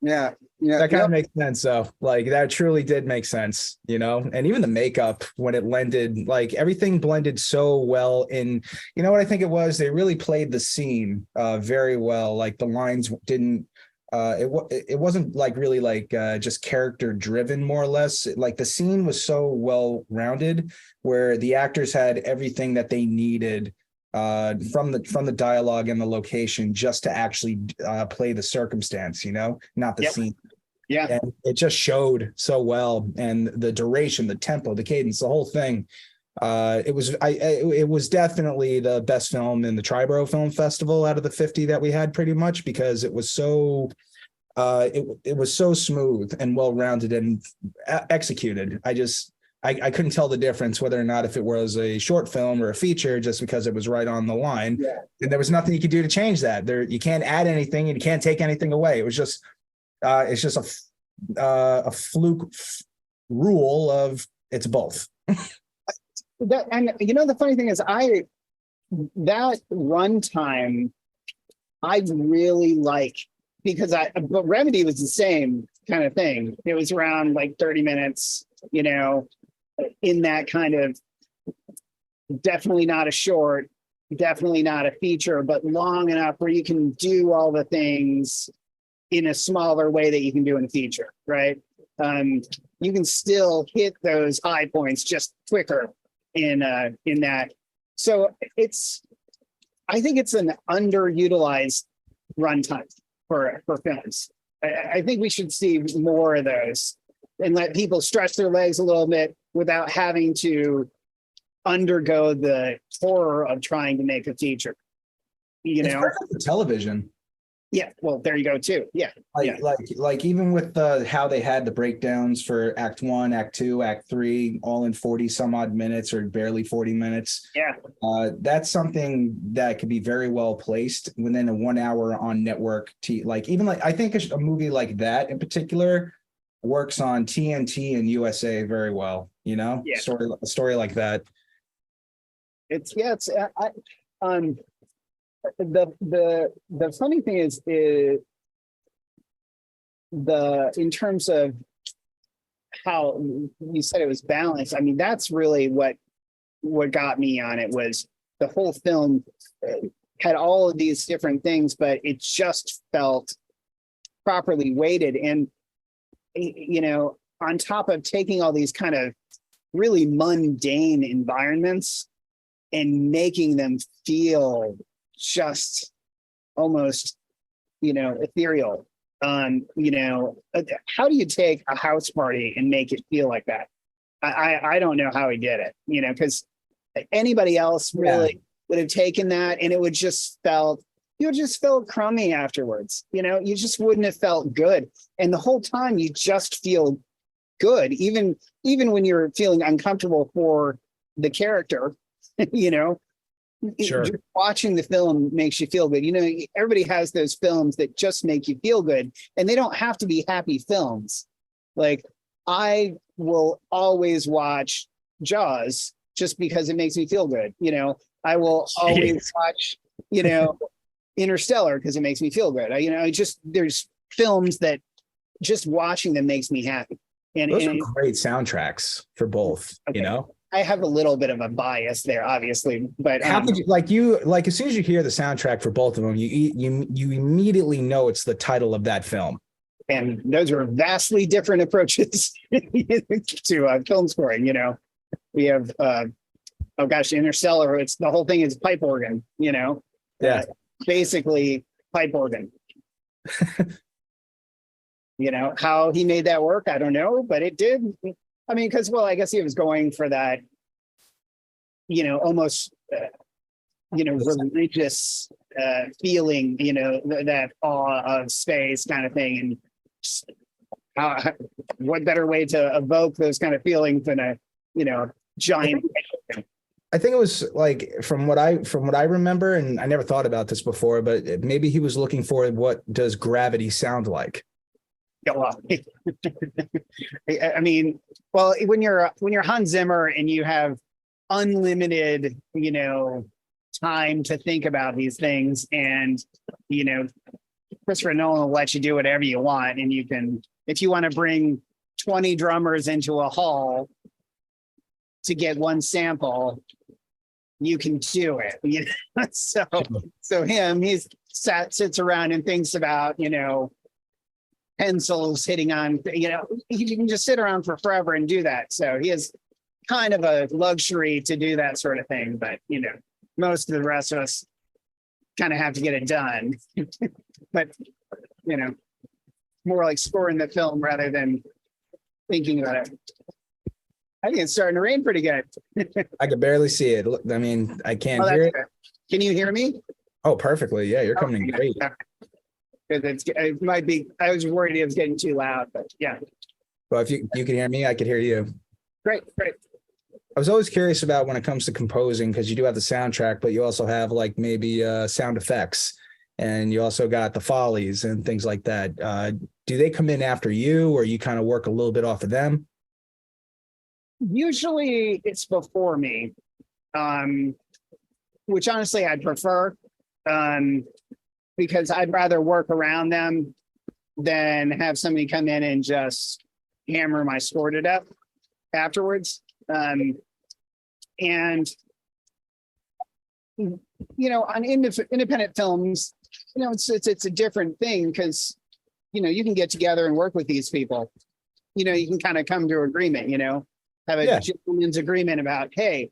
Yeah.
That kind of makes sense. So like that truly did make sense, you know, and even the makeup when it blended, like everything blended so well in, you know what I think it was? They really played the scene very well. Like the lines didn't, it wasn't like really like just character driven, more or less. Like the scene was so well rounded where the actors had everything that they needed from the dialogue and the location just to actually play the circumstance, you know, not the scene.
Yeah.
And it just showed so well. And the duration, the tempo, the cadence, the whole thing. It was definitely the best film in the Triborough Film Festival out of the 50 that we had, pretty much, because it was so it was so smooth and well-rounded and executed. I couldn't tell the difference whether or not if it was a short film or a feature, just because it was right on the line. Yeah. And there was nothing you could do to change that. You can't add anything and you can't take anything away. It was just it's just a fluke rule of it's both.
And you know, the funny thing is that runtime I really like, because but Remedy was the same kind of thing. It was around like 30 minutes, you know, in that kind of, definitely not a short, definitely not a feature, but long enough where you can do all the things in a smaller way that you can do in a feature, right? You can still hit those high points just quicker in that. So I think it's an underutilized runtime for films. I think we should see more of those and let people stretch their legs a little bit without having to undergo the horror of trying to make a feature. You know,
television.
Yeah, well, there you go too. Yeah,
like even with how they had the breakdowns for Act 1, Act 2, Act 3, all in 40 some odd minutes or barely 40 minutes.
Yeah,
that's something that could be very well placed within a 1 hour on network. I think a movie like that in particular works on TNT and USA very well. You know, a story like that.
The funny thing is in terms of how you said it was balanced. I mean, that's really what got me on it, was the whole film had all of these different things, but it just felt properly weighted. And you know, on top of taking all these kind of really mundane environments and making them feel just almost, ethereal. How do you take a house party and make it feel like that? I don't know how he did it, because anybody else really would have taken that and it would just you would just felt crummy afterwards. You just wouldn't have felt good. And the whole time you just feel good, even when you're feeling uncomfortable for the character,
Sure.
Just watching the film makes you feel good. Everybody has those films that just make you feel good, and they don't have to be happy films. Like, I will always watch Jaws just because it makes me feel good. I will always watch, Interstellar because it makes me feel good. There's films that just watching them makes me happy. And
those are great soundtracks for both,
okay. I have a little bit of a bias there, obviously, but
how could you as soon as you hear the soundtrack for both of them, you immediately know it's the title of that film.
And those are vastly different approaches to film scoring. We have Interstellar. It's the whole thing is pipe organ. Basically pipe organ. How he made that work, I don't know, but it did. I mean, I guess he was going for that, almost, religious feeling, that awe of space kind of thing. And what better way to evoke those kind of feelings than a, giant.
I think it was like from what I remember, and I never thought about this before, but maybe he was looking for what does gravity sound like.
Well, I mean, when you're Hans Zimmer and you have unlimited, time to think about these things, and Christopher Nolan will let you do whatever you want, and you can, if you want to bring 20 drummers into a hall to get one sample, you can do it. So he sits around and thinks about, pencils hitting on, you can just sit around for forever and do that. So he has kind of a luxury to do that sort of thing. But, most of the rest of us kind of have to get it done. But, more like scoring the film rather than thinking about it. I think it's starting to rain pretty good.
I could barely see it. Look, I mean, I can't hear it.
Good. Can you hear me?
Oh, perfectly. Yeah, you're coming in great.
It might be, I was worried it was getting too loud, but yeah.
Well, if you can hear me, I could hear you.
Great.
I was always curious about when it comes to composing, because you do have the soundtrack, but you also have like maybe sound effects, and you also got the follies and things like that. Do they come in after you, or you kind of work a little bit off of them?
Usually it's before me, which honestly I'd prefer. Because I'd rather work around them than have somebody come in and just hammer my score to death afterwards. And, on independent films, it's a different thing because, you can get together and work with these people. You can kind of come to agreement, have a gentleman's agreement about, hey,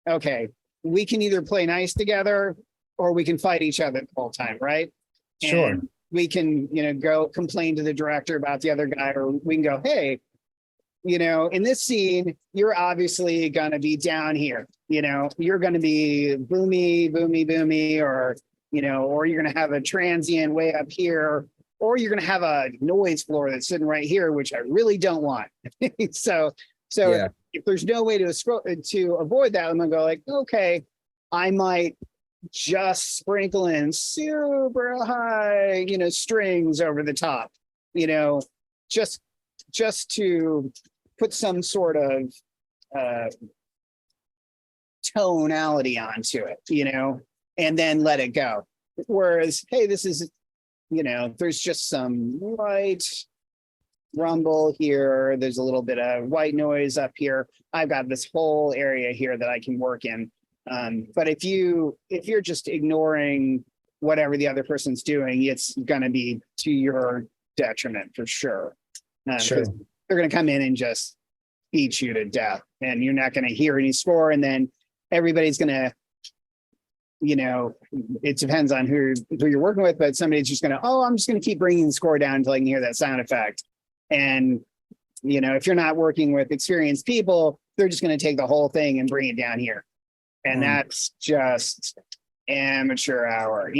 okay, we can either play nice together or we can fight each other the whole time, right?
Sure.
And we can, go complain to the director about the other guy, or we can go, hey, in this scene, you're obviously going to be down here, you're going to be boomy, or, or you're going to have a transient way up here, or you're going to have a noise floor that's sitting right here, which I really don't want. So
Yeah.
if there's no way to avoid that, I'm going to go like, okay, I might just sprinkle in super high, strings over the top, just to put some sort of tonality onto it, and then let it go. Whereas, hey, this is, there's just some light rumble here. There's a little bit of white noise up here. I've got this whole area here that I can work in. But if you're just ignoring whatever the other person's doing, it's going to be to your detriment for sure.
Sure.
they're going to come in and just beat you to death, and you're not going to hear any score. And then everybody's going to, it depends on who you're working with, but somebody's just going to, I'm just going to keep bringing the score down until I can hear that sound effect. And, if you're not working with experienced people, they're just going to take the whole thing and bring it down here. And that's just amateur hour,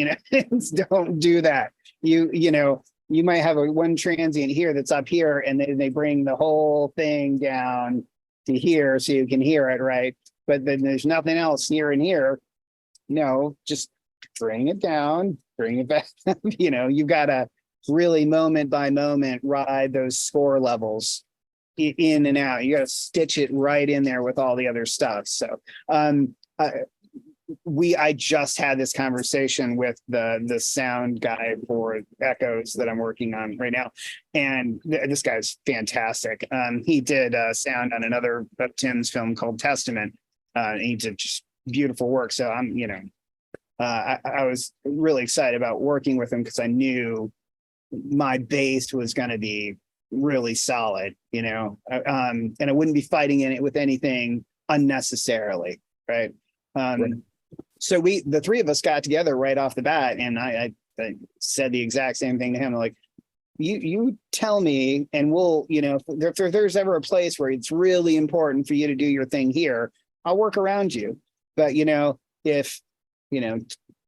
don't do that. You might have one transient here that's up here, and then they bring the whole thing down to here so you can hear it, right? But then there's nothing else near in here. No, just bring it down, bring it back. You've got to really moment by moment ride those score levels in and out. You got to stitch it right in there with all the other stuff. So I just had this conversation with the sound guy for Echoes that I'm working on right now, and this guy's fantastic. He did sound on another of Tim's film called Testament. He did just beautiful work. So I was really excited about working with him because I knew my bass was going to be really solid, and I wouldn't be fighting in it with anything unnecessarily, right? Right. So the three of us got together right off the bat, and I said the exact same thing to him. Like, you tell me, and we'll, if there's ever a place where it's really important for you to do your thing here, I'll work around you. But, if,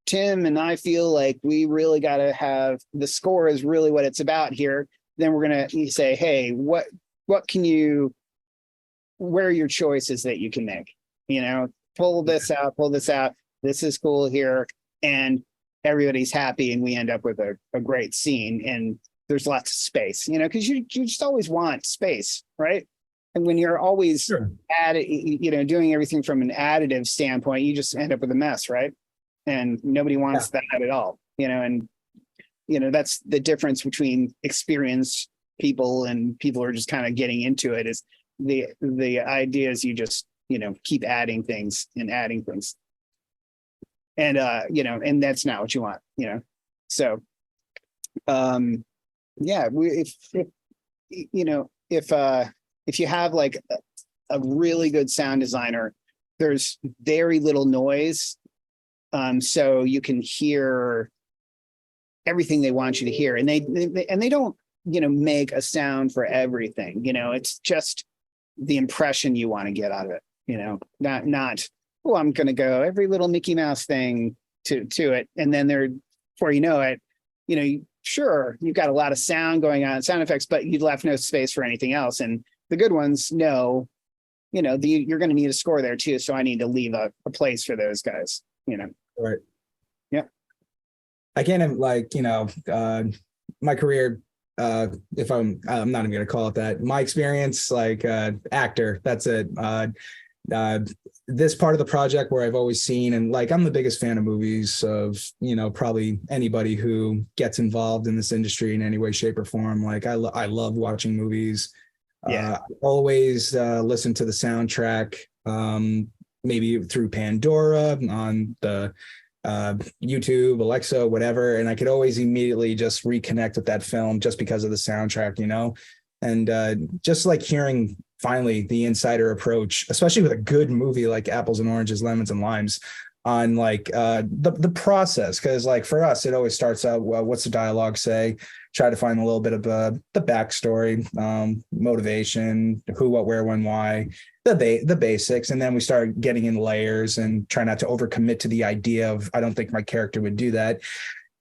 Tim and I feel like we really got to have the score is really what it's about here, then we're going to say, hey, what where are your choices that you can make? Pull this out, this is cool here. And everybody's happy, and we end up with a great scene, and there's lots of space, because you just always want space, right? And when you're always doing everything from an additive standpoint, you just end up with a mess, right? And nobody wants that at all, and that's the difference between experienced people and people who are just kind of getting into it. Is the idea is you just keep adding things, and and that's not what you want, so if you have like a really good sound designer, there's very little noise, so you can hear everything they want you to hear, and they don't make a sound for everything. It's just the impression you want to get out of it. Not I'm going to go every little Mickey Mouse thing to it, and then before you know it, sure, you've got a lot of sound going on, sound effects, but you left no space for anything else. And the good ones know, you're going to need a score there too. So I need to leave a place for those guys,
Right.
Yeah.
I can't my career, if I'm not even going to call it that, my experience, actor, that's it. This part of the project where I've always seen, and I'm the biggest fan of movies of, probably anybody who gets involved in this industry in any way, shape, or form. I love watching movies. Yeah. Always listen to the soundtrack, maybe through Pandora on the YouTube, Alexa, whatever. And I could always immediately just reconnect with that film just because of the soundtrack, and just hearing finally the insider approach, especially with a good movie like Apples and Oranges, Lemons and Limes, on the process. Because for us, it always starts out, well, what's the dialogue say? Try to find a little bit of the backstory, motivation, who, what, where, when, why, the basics. And then we start getting in layers and try not to overcommit to the idea of, I don't think my character would do that.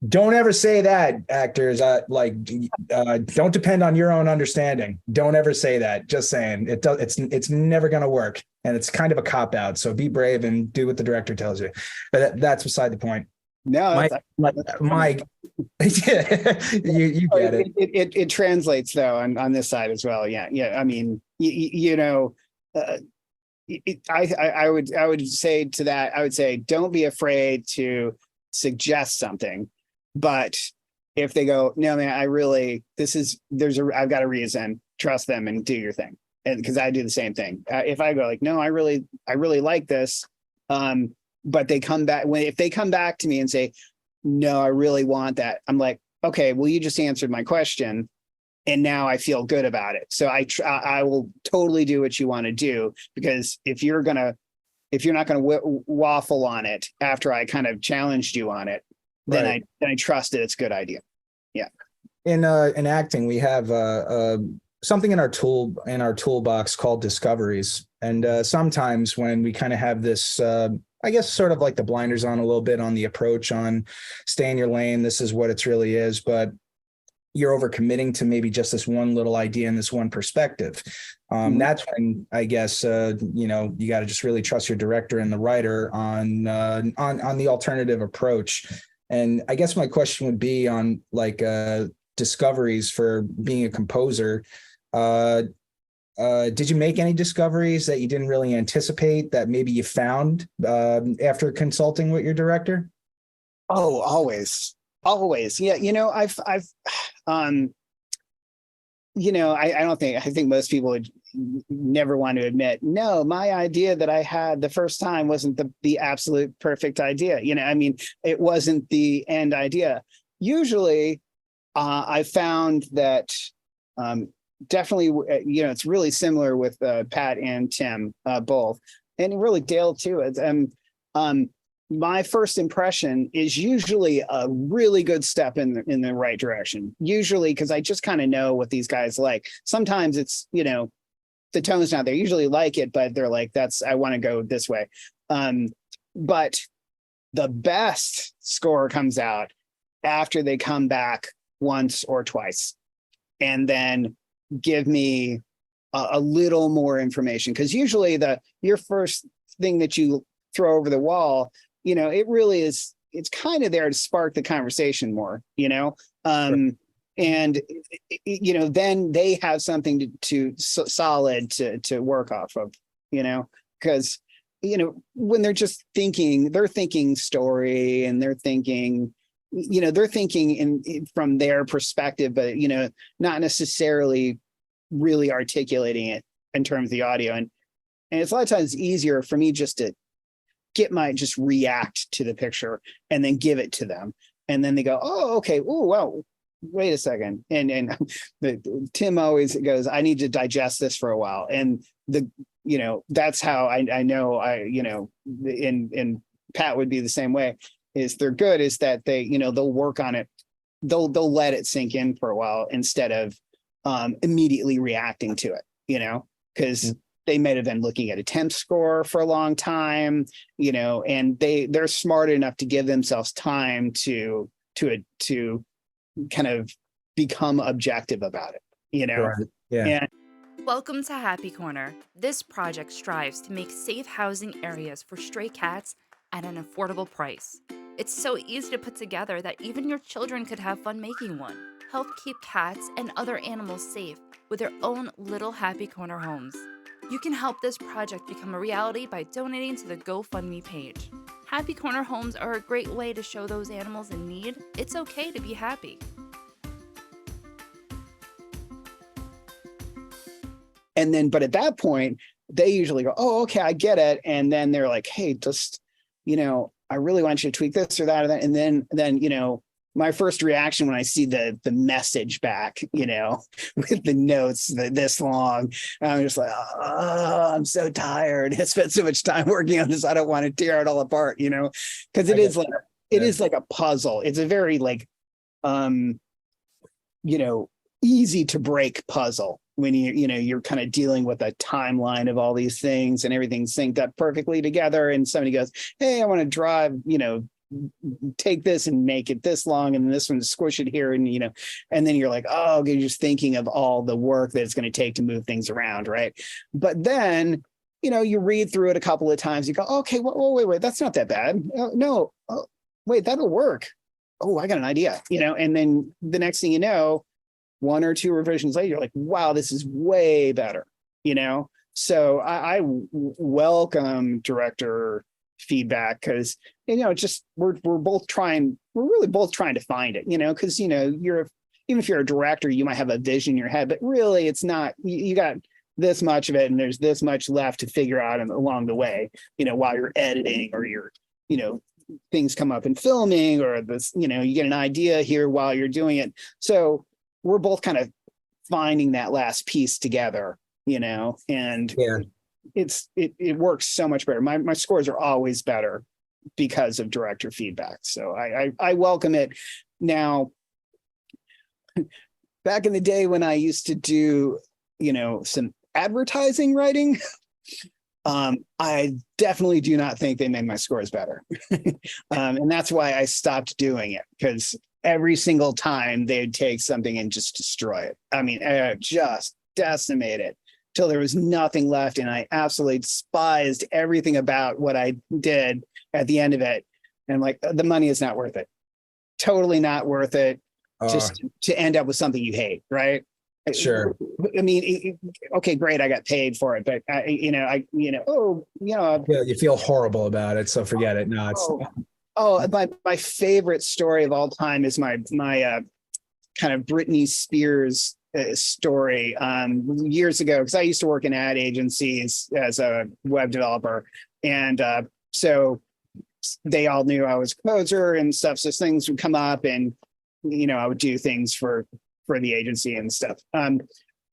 Don't ever say that, actors. Don't depend on your own understanding. Don't ever say that. Just saying, it's never going to work, and it's kind of a cop out. So be brave and do what the director tells you. But that's beside the point.
No,
Mike, you get it.
It translates though on this side as well. Yeah. I mean, I would say to that, I would say, don't be afraid to suggest something. But if they go, no, man, I've got a reason, trust them and do your thing. And because I do the same thing. If I go no, I really like this. But if they come back to me and say, no, I really want that. I'm like, okay, well, you just answered my question. And now I feel good about it. So I will totally do what you want to do, because if you're not going to waffle on it after I kind of challenged you on it, then
Right.
I trust that it's a good idea. Yeah.
In acting, we have something in our toolbox called discoveries, and sometimes when we kind of have this, I guess, sort of like the blinders on a little bit on the approach on stay in your lane. This is what it really is, but you're overcommitting to maybe just this one little idea and this one perspective. That's when I guess you got to just really trust your director and the writer on the alternative approach. And I guess my question would be on like discoveries for being a composer. Did you make any discoveries that you didn't really anticipate that maybe you found after consulting with your director?
Oh, always. Yeah. I think most people would never want to admit, no, my idea that I had the first time wasn't the absolute perfect idea. It wasn't the end idea. Usually I found that definitely, it's really similar with Pat and Tim both, and really Dale too. My first impression is usually a really good step in the right direction. Usually, because I just kind of know what these guys like. Sometimes it's, the tone's not there. Usually like it, but they're like, I want to go this way. But the best score comes out after they come back once or twice and then give me a little more information. Because usually your first thing that you throw over the wall, it really is, it's kind of there to spark the conversation more, and, then they have something solid to work off of, because, when they're just thinking, they're thinking story and they're thinking from their perspective, but, not necessarily really articulating it in terms of the audio. And it's a lot of times easier for me just to just react to the picture and then give it to them. And then they go, oh, okay. Oh, wow. Wait a second. And Tim always goes, I need to digest this for a while. And that's how I know and Pat would be the same way, is they're good, is that they, they'll work on it. They'll let it sink in for a while instead of immediately reacting to it, because they might have been looking at a temp score for a long time, and they're smart enough to give themselves time to kind of become objective about it,
Right. Yeah.
And
Welcome to Happy Corner. This project strives to make safe housing areas for stray cats at an affordable price. It's so easy to put together that even your children could have fun making one. Help keep cats and other animals safe with their own little Happy Corner homes. You can help this project become a reality by donating to the GoFundMe page. Happy Corner homes are a great way to show those animals in need it's okay to be happy.
but at that point, they usually go, oh, okay, I get it. And then they're like, hey, just, I really want you to tweak this or that or that. And then, my first reaction when I see the message back, with the notes this long, I'm just like, oh, I'm so tired. I spent so much time working on this. I don't want to tear it all apart, because it is like a puzzle. It's a very like, easy to break puzzle when you're kind of dealing with a timeline of all these things and everything synced up perfectly together. And somebody goes, hey, I want to drive, take this and make it this long, and this one squish it here, and and then you're like, oh, you're just thinking of all the work that it's going to take to move things around, right? But then you read through it a couple of times, you go, okay, wait, that's not that bad. No, wait, that'll work. Oh, I got an idea, and then the next thing you know, one or two revisions later, you're like, wow, this is way better, so I welcome director feedback, because we're really both trying to find it, because even if you're a director, you might have a vision in your head, but really it's not, you got this much of it and there's this much left to figure out along the way, while you're editing, or you're things come up in filming, or this, you get an idea here while you're doing it. So we're both kind of finding that last piece together, and
Yeah.
it works so much better. My scores are always better because of director feedback. So I welcome it. Now, back in the day when I used to do, some advertising writing, I definitely do not think they made my scores better. And that's why I stopped doing it, because every single time they'd take something and just destroy it. I mean, just decimate it till there was nothing left. And I absolutely despised everything about what I did at the end of it. And I'm like, the money is not worth it. Totally not worth it. Just to end up with something you hate, right?
Sure.
I mean, okay, great. I got paid for it, but yeah,
you feel horrible about it. So forget it. No, it's.
My favorite story of all time is my kind of Britney Spears story years ago, because I used to work in ad agencies as a web developer, and so they all knew I was a composer and stuff. So things would come up, and I would do things for the agency and stuff.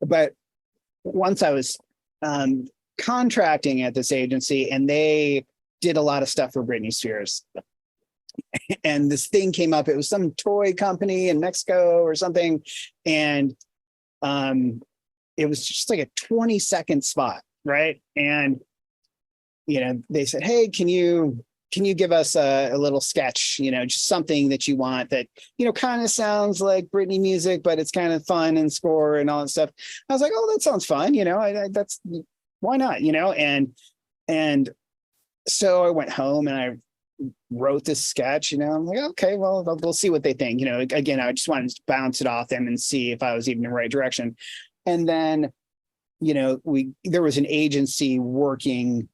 But once I was contracting at this agency, and they did a lot of stuff for Britney Spears. And this thing came up. It was some toy company in Mexico or something. And it was just like a 20-second spot, right? And, they said, hey, can you give us a little sketch, just something that you want that, kind of sounds like Britney music, but it's kind of fun and score and all that stuff. I was like, oh, that sounds fun. That's, why not, and so I went home and I wrote this sketch, I'm like, okay, well, we'll see what they think. Again, I just wanted to bounce it off them and see if I was even in the right direction. And then, there was an agency working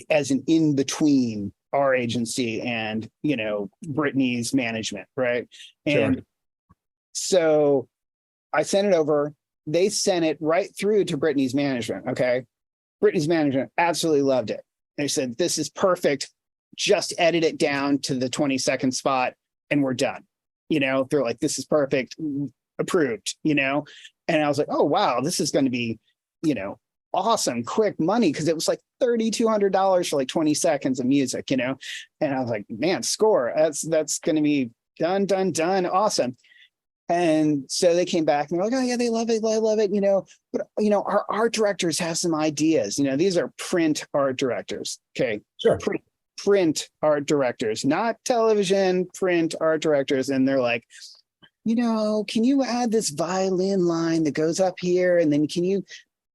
as an in-between our agency and, Britney's management. Right. And
Sure.
so I sent it over. They sent it right through to Britney's management. Okay. Britney's management absolutely loved it. They said, this is perfect. Just edit it down to the 20-second spot and we're done. They're like, this is perfect, approved, and I was like, oh, wow, this is going to be, awesome, quick money. Cause it was like $3,200 for like 20 seconds of music, and I was like, man, score, that's going to be done. Awesome. And so they came back and they're like, oh yeah, they love it. I love it. But our art directors have some ideas, these are print art directors. Okay.
Sure.
Print art directors, not television, print art directors. And they're like, can you add this violin line that goes up here? And then can you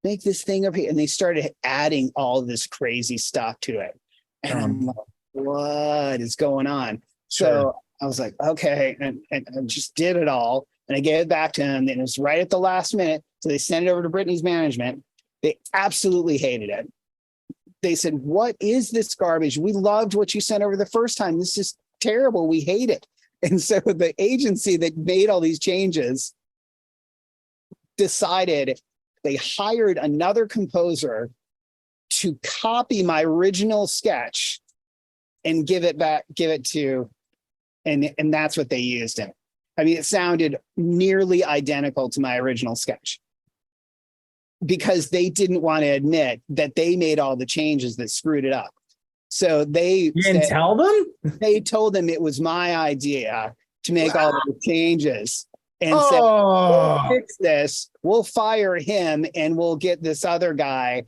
make this thing up here? And they started adding all this crazy stuff to it. And I'm like, what is going on?
Sure.
So I was like, okay. And I just did it all. And I gave it back to them. And it was right at the last minute. So they sent it over to Britney's management. They absolutely hated it. They said, what is this garbage? We loved what you sent over the first time. This is terrible. We hate it. And so the agency that made all these changes decided, they hired another composer to copy my original sketch and give it to, and that's what they used in it. I mean, it sounded nearly identical to my original sketch, because they didn't want to admit that they made all the changes that screwed it up. So
You didn't tell them?
They told them it was my idea to make all the changes, and said, we'll fix this, we'll fire him, and we'll get this other guy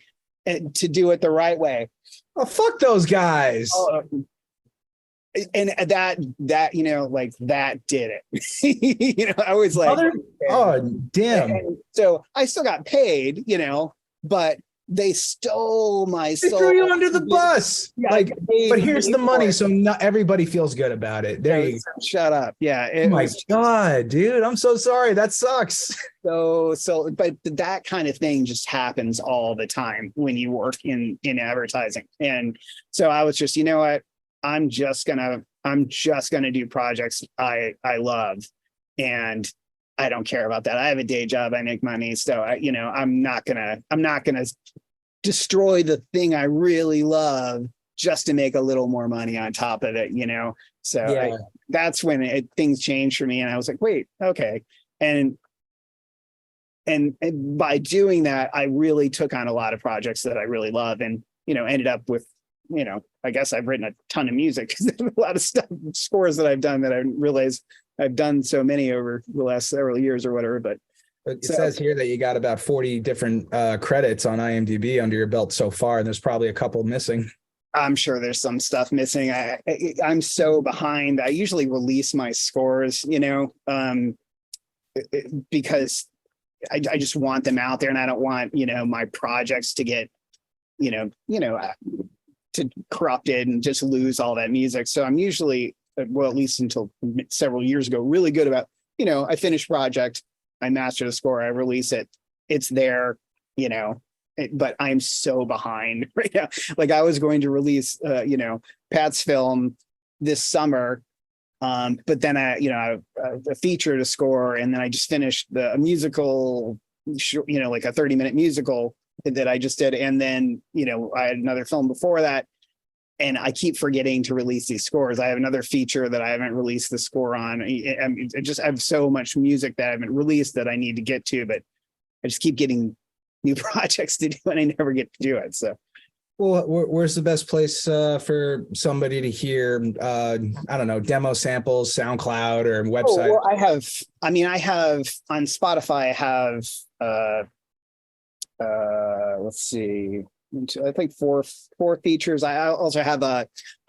to do it the right way.
Oh, fuck those guys.
And that like that did it. I was like,
oh damn.
And so I still got paid, but they stole my
They
soul.
threw you under the bus.
Yeah,
but here's the money, so not everybody feels good about it. There you go.
Shut up. Yeah.
Oh my God, dude. I'm so sorry. That sucks.
But that kind of thing just happens all the time when you work in advertising. And so I was just, you know what? I'm just gonna do projects I love, and I don't care about that. I have a day job. I make money. So I'm not gonna destroy the thing I really love just to make a little more money on top of it, So
Yeah.
that's when things changed for me. And I was like, wait, okay. And and by doing that, I really took on a lot of projects that I really love, and ended up with, I guess I've written a ton of music because there's a lot of stuff, scores that I've done that I didn't realize I've done so many over the last several years or whatever. But
it says here that you got about 40 different credits on IMDb under your belt so far, and there's probably a couple missing.
I'm sure there's some stuff missing. I'm so behind. I usually release my scores, because I just want them out there, and I don't want, my projects to get, to corrupted and just lose all that music. So I'm usually, well, at least until several years ago, really good about, I finish project, I master the score, I release it, it's there, but I'm so behind right now. Like I was going to release, Pat's film this summer, but then I feature to score, and then I just finished the musical, like a 30-minute musical that I just did, and then I had another film before that, and I keep forgetting to release these scores. I have another feature that I haven't released the score on. I just have so much music that I haven't released that I need to get to, but I just keep getting new projects to do, and I never get to do it. So.
Well, where's the best place for somebody to hear, I don't know, demo samples, SoundCloud or website?
Well, I have on Spotify, I have, let's see, I think four features. I also have I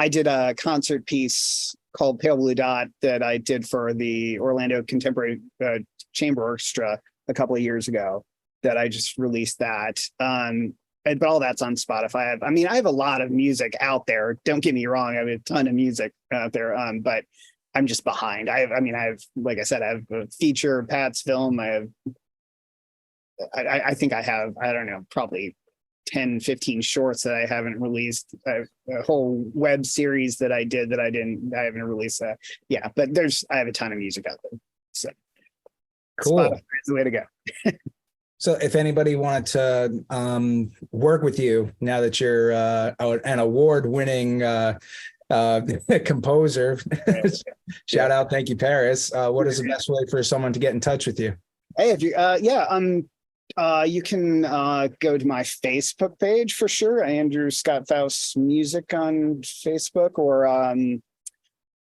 did a concert piece called Pale Blue Dot that I did for the Orlando Contemporary Chamber Orchestra a couple of years ago that I just released that. But all that's on Spotify. I have a lot of music out there. Don't get me wrong. I have a ton of music out there. But I'm just behind. I have, like I said, I have a feature, Pat's film. I think I have, I don't know, probably 10, 15 shorts that I haven't released. I have a whole web series that I did that I haven't released. Yeah, but I have a ton of music out there. So
cool.
Spotify is the way to go.
So if anybody wanted to work with you now that you're an award-winning composer, shout out, thank you, Paris. What is the best way for someone to get in touch with you?
Hey, if you, you can go to my Facebook page for sure, Andrew Scott Foust Music on Facebook, or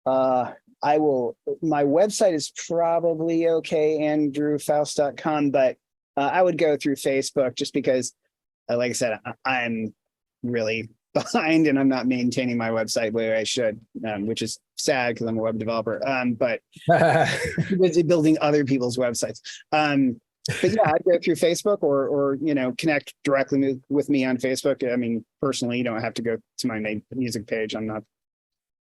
my website is probably okay, andrewfoust.com, but I would go through Facebook just because, like I said, I'm really behind and I'm not maintaining my website the way I should, which is sad because I'm a web developer, but busy building other people's websites. But yeah, I'd go through Facebook or connect directly with me on Facebook. Personally, you don't have to go to my main music page. I'm not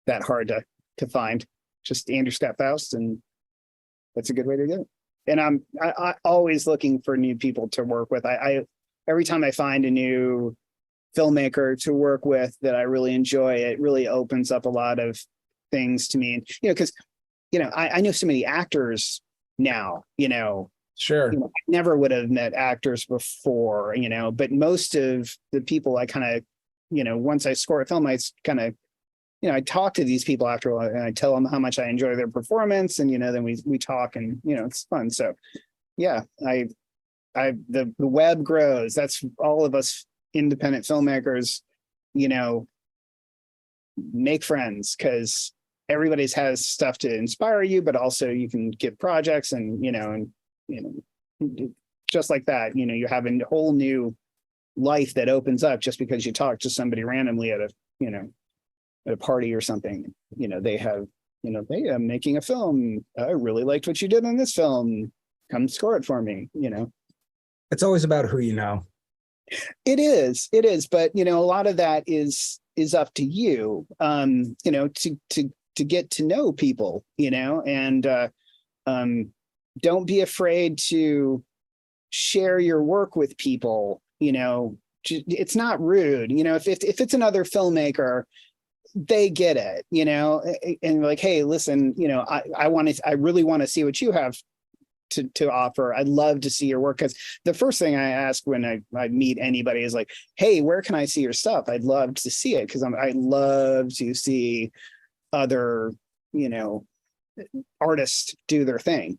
that hard to find. Just Andrew Scott Foust, and that's a good way to do it. And I'm always looking for new people to work with. I every time I find a new filmmaker to work with that I really enjoy, it really opens up a lot of things to me. And because I know so many actors now.
Sure.
I never would have met actors before. But most of the people I kind of, once I score a film, I kind of, I talk to these people after a while, and I tell them how much I enjoy their performance, and then we talk, and it's fun. So yeah, the web grows. That's all of us independent filmmakers, make friends, because everybody has stuff to inspire you, but also you can get projects, and just like that, you have a whole new life that opens up just because you talk to somebody randomly at a party or something. They have, they are making a film. I really liked what you did in this film. Come score it for me.
It's always about who you know.
It is, but a lot of that is up to you, to get to know people, and don't be afraid to share your work with people. It's not rude. If it's another filmmaker, they get it, and like, hey, listen, I really want to see what you have to offer. I'd love to see your work, because the first thing I ask when I meet anybody is like, hey, where can I see your stuff? I'd love to see it, because I love to see other artists do their thing.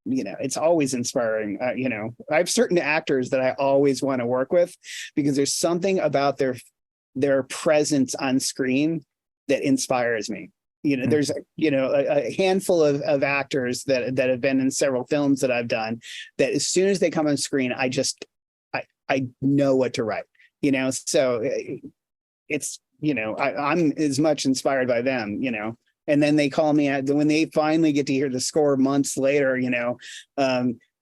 it's always inspiring. I have certain actors that I always want to work with because there's something about their presence on screen that inspires me. There's a handful of actors that have been in several films that I've done that as soon as they come on screen, I know what to write. So it's I'm as much inspired by them. And then they call me out when they finally get to hear the score months later.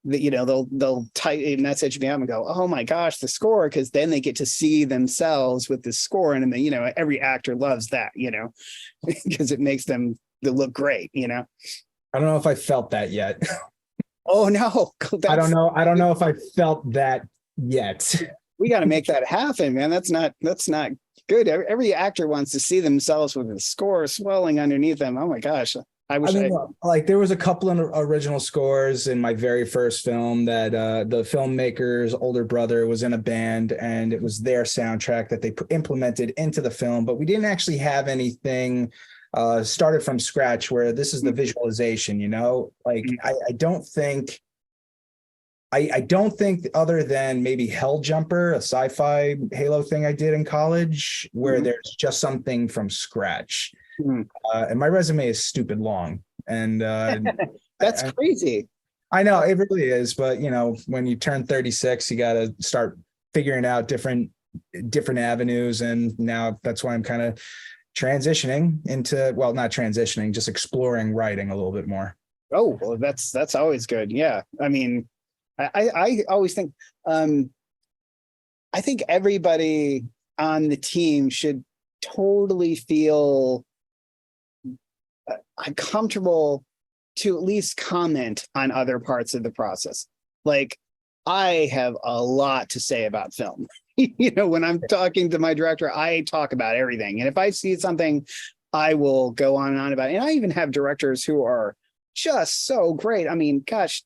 They'll type a message me up and go, "Oh my gosh, the score!" Because then they get to see themselves with the score, and every actor loves that, because it makes them look great.
I don't know if I felt that yet.
Oh no,
I don't know if I felt that yet.
We got to make that happen, man. That's not good. Every actor wants to see themselves with the score swelling underneath them. Oh my gosh.
Like there was a couple of original scores in my very first film that the filmmaker's older brother was in a band, and it was their soundtrack that they implemented into the film, but we didn't actually have anything started from scratch where this is the visualization, like I don't think other than maybe Hell Jumper, a sci-fi Halo thing I did in college, where there's just something from scratch. And my resume is stupid long. And
that's crazy.
I know it really is. But, when you turn 36, you got to start figuring out different avenues. And now that's why I'm kind of transitioning into, well, not transitioning, just exploring writing a little bit more.
Oh, well, that's always good. Yeah. I mean, I always think, I think everybody on the team should totally feel comfortable to at least comment on other parts of the process. Like, I have a lot to say about film. When I'm talking to my director, I talk about everything. And if I see something, I will go on and on about it. And I even have directors who are just so great. I mean, gosh,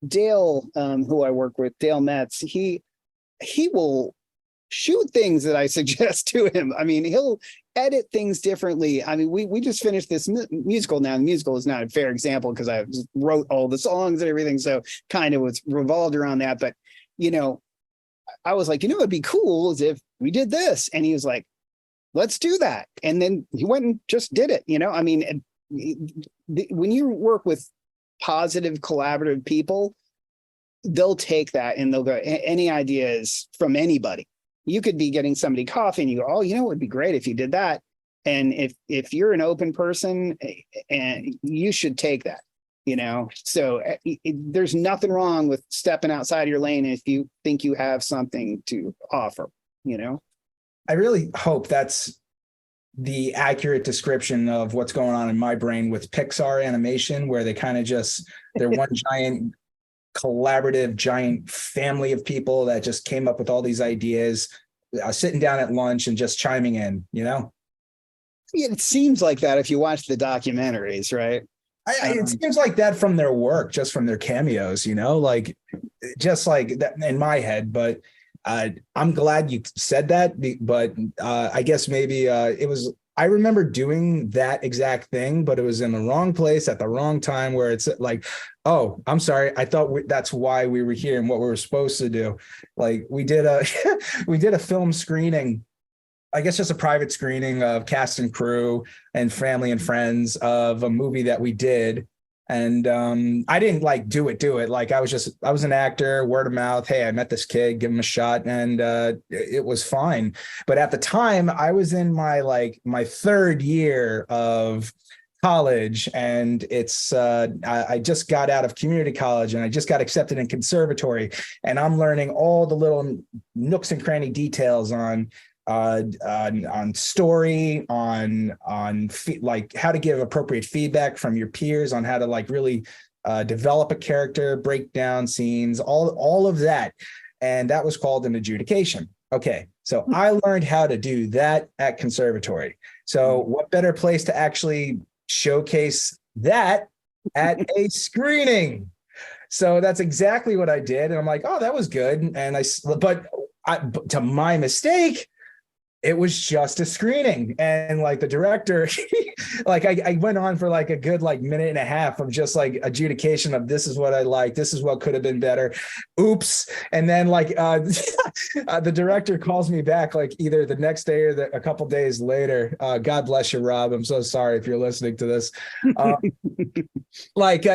Dale, who I work with, Dale Metz, he will shoot things that I suggest to him. I mean, he'll edit things differently. I mean, we just finished this musical now. The musical is not a fair example because I just wrote all the songs and everything, so kind of was revolved around that. But I was like, it'd be cool is if we did this, and he was like, let's do that. And then he went and just did it. I mean, when you work with positive, collaborative people, they'll take that and they'll go, any ideas from anybody. You could be getting somebody coffee and you go, oh, it would be great if you did that. And if you're an open person, and you should take that, so there's nothing wrong with stepping outside of your lane if you think you have something to offer.
I really hope that's the accurate description of what's going on in my brain with Pixar animation, where they kind of they're one giant collaborative giant family of people that just came up with all these ideas, sitting down at lunch and just chiming in.
It seems like that if you watch the documentaries, right?
It seems like that from their work, just from their cameos, like just like that in my head. But I'm glad you said that, but I guess maybe I remember doing that exact thing, but it was in the wrong place at the wrong time, where it's like, oh, I'm sorry, I thought that's why we were here and what we were supposed to do. Like we did a film screening, I guess just a private screening of cast and crew and family and friends of a movie that we did. And I didn't like do it. Like I was an actor, word of mouth. Hey, I met this kid, give him a shot. And it was fine. But at the time I was in my third year of college, and I just got out of community college and I just got accepted in conservatory, and I'm learning all the little nooks and cranny details on story, on like how to give appropriate feedback from your peers, on how to like really develop a character, break down scenes, all of that. And that was called an adjudication. Okay, so I learned how to do that at conservatory. So what better place to actually showcase that at a screening? So that's exactly what I did. And I'm like, oh, that was good. And but to my mistake, it was just a screening. And like the director, like I went on for like a good like minute and a half of just like adjudication of this is what I like, this is what could have been better. Oops. And then like the director calls me back like either the next day or a couple days later. God bless you, Rob. I'm so sorry if you're listening to this.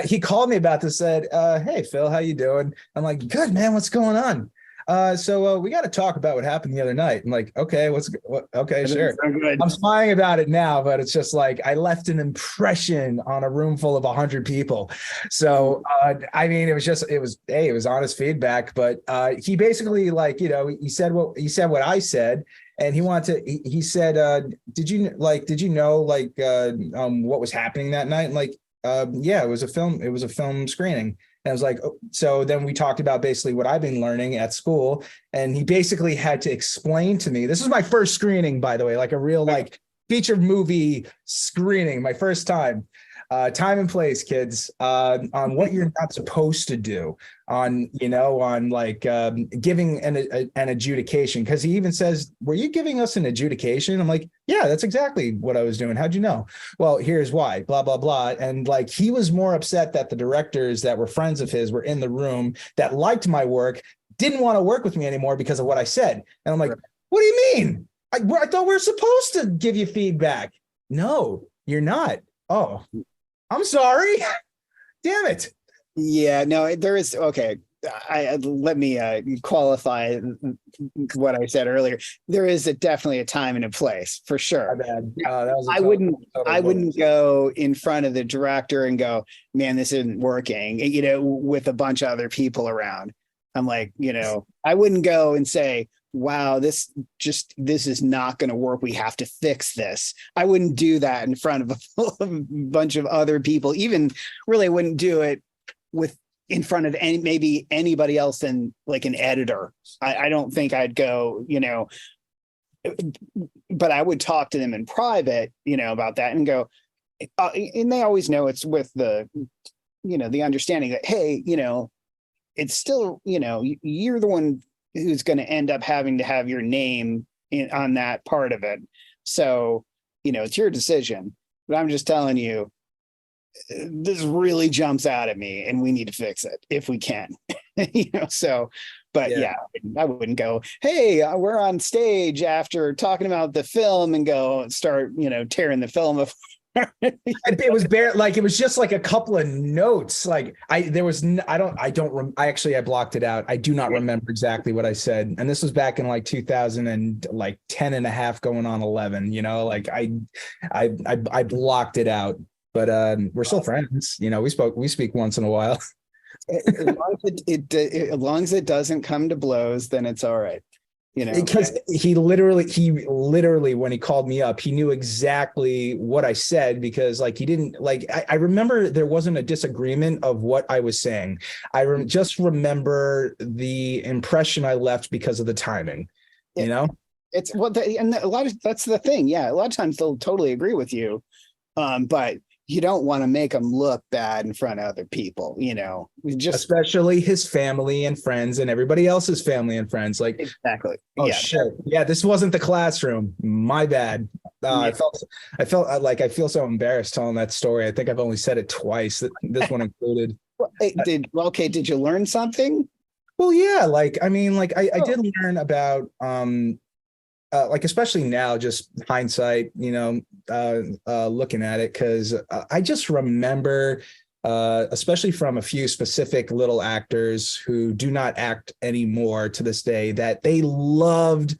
He called me about this, said, hey Phil, how you doing? I'm like, good, man, what's going on? So we got to talk about what happened the other night. I'm like, okay, okay, sure. I'm smiling about it now, but it's just like I left an impression on a room full of 100 people. So I mean, it was honest feedback, but he basically like, you know, he said what I said. And he wanted to, he said, did you know what was happening that night? And like, yeah, it was a film screening. And I was like, oh. So then we talked about basically what I've been learning at school. And he basically had to explain to me, this is my first screening, by the way, like a real like feature movie screening, my first time. Time and place, kids, on what you're not supposed to do, on like giving an adjudication. Because he even says, were you giving us an adjudication? I'm like, yeah, that's exactly what I was doing. How'd you know? Well, here's why, blah, blah, blah. And like, he was more upset that the directors that were friends of his were in the room that liked my work, didn't want to work with me anymore because of what I said. And I'm like, what do you mean? I thought we were supposed to give you feedback. No, you're not. Oh, I'm sorry. Damn it.
Yeah, no, there is. Okay. Let me qualify what I said earlier. There is definitely a time and a place for sure. I wouldn't go in front of the director and go, man, this isn't working, you know, with a bunch of other people around. I'm like, you know, I wouldn't go and say, wow, this is not going to work. We have to fix this. I wouldn't do that in front of a bunch of other people. Even really wouldn't do it in front of maybe anybody else than like an editor. I don't think I'd go, you know, but I would talk to them in private, you know, about that and go, and they always know it's with the, you know, the understanding that, hey, you know, it's still, you know, you're the one who's going to end up having to have your name on that part of it. So, you know, it's your decision, but I'm just telling you, this really jumps out at me and we need to fix it if we can, you know, so, but yeah, I wouldn't go, hey, we're on stage after talking about the film and go start, you know, tearing the film apart.
It was it was just like a couple of notes. Like I blocked it out. I do not remember exactly what I said. And this was back in like 2010 and a half going on 11, you know, like I blocked it out, but we're still friends. You know, we speak once in a while.
As long as it doesn't come to blows, then it's all right. You know,
because he literally, when he called me up, he knew exactly what I said, because like he didn't like, I remember there wasn't a disagreement of what I was saying. Just remember the impression I left because of the timing, you know?
It's that's the thing. Yeah. A lot of times they'll totally agree with you. But you don't want to make them look bad in front of other people, you know,
especially his family and friends and everybody else's family and friends. Like,
exactly.
Oh, yeah. Shit. Yeah. This wasn't the classroom. My bad. I felt like I feel so embarrassed telling that story. I think I've only said it twice, this one included.
Did you learn something?
Well, yeah. Like, I mean, like I did learn about, like, especially now, just hindsight, you know, looking at it, because I just remember, especially from a few specific little actors who do not act anymore to this day, that they loved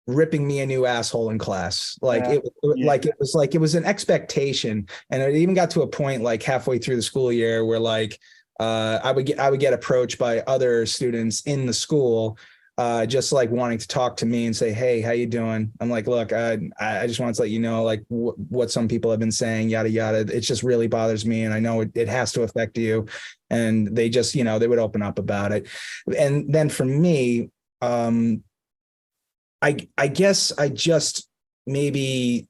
ripping me a new asshole in class. Like it was an expectation, and it even got to a point like halfway through the school year where like I would get approached by other students in the school, just like wanting to talk to me and say, hey, how you doing? I'm like, look, I just wanted to let you know, like what some people have been saying, yada, yada. It just really bothers me. And I know it has to affect you. And they just, you know, they would open up about it. And then for me, I guess at the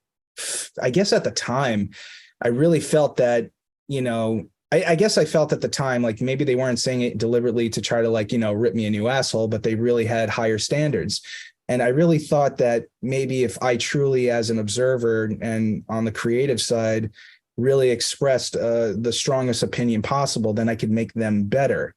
time, I really felt that, you know, I guess I felt at the time, like maybe they weren't saying it deliberately to try to, like, you know, rip me a new asshole, but they really had higher standards. And I really thought that maybe if I truly, as an observer and on the creative side, really expressed the strongest opinion possible, then I could make them better.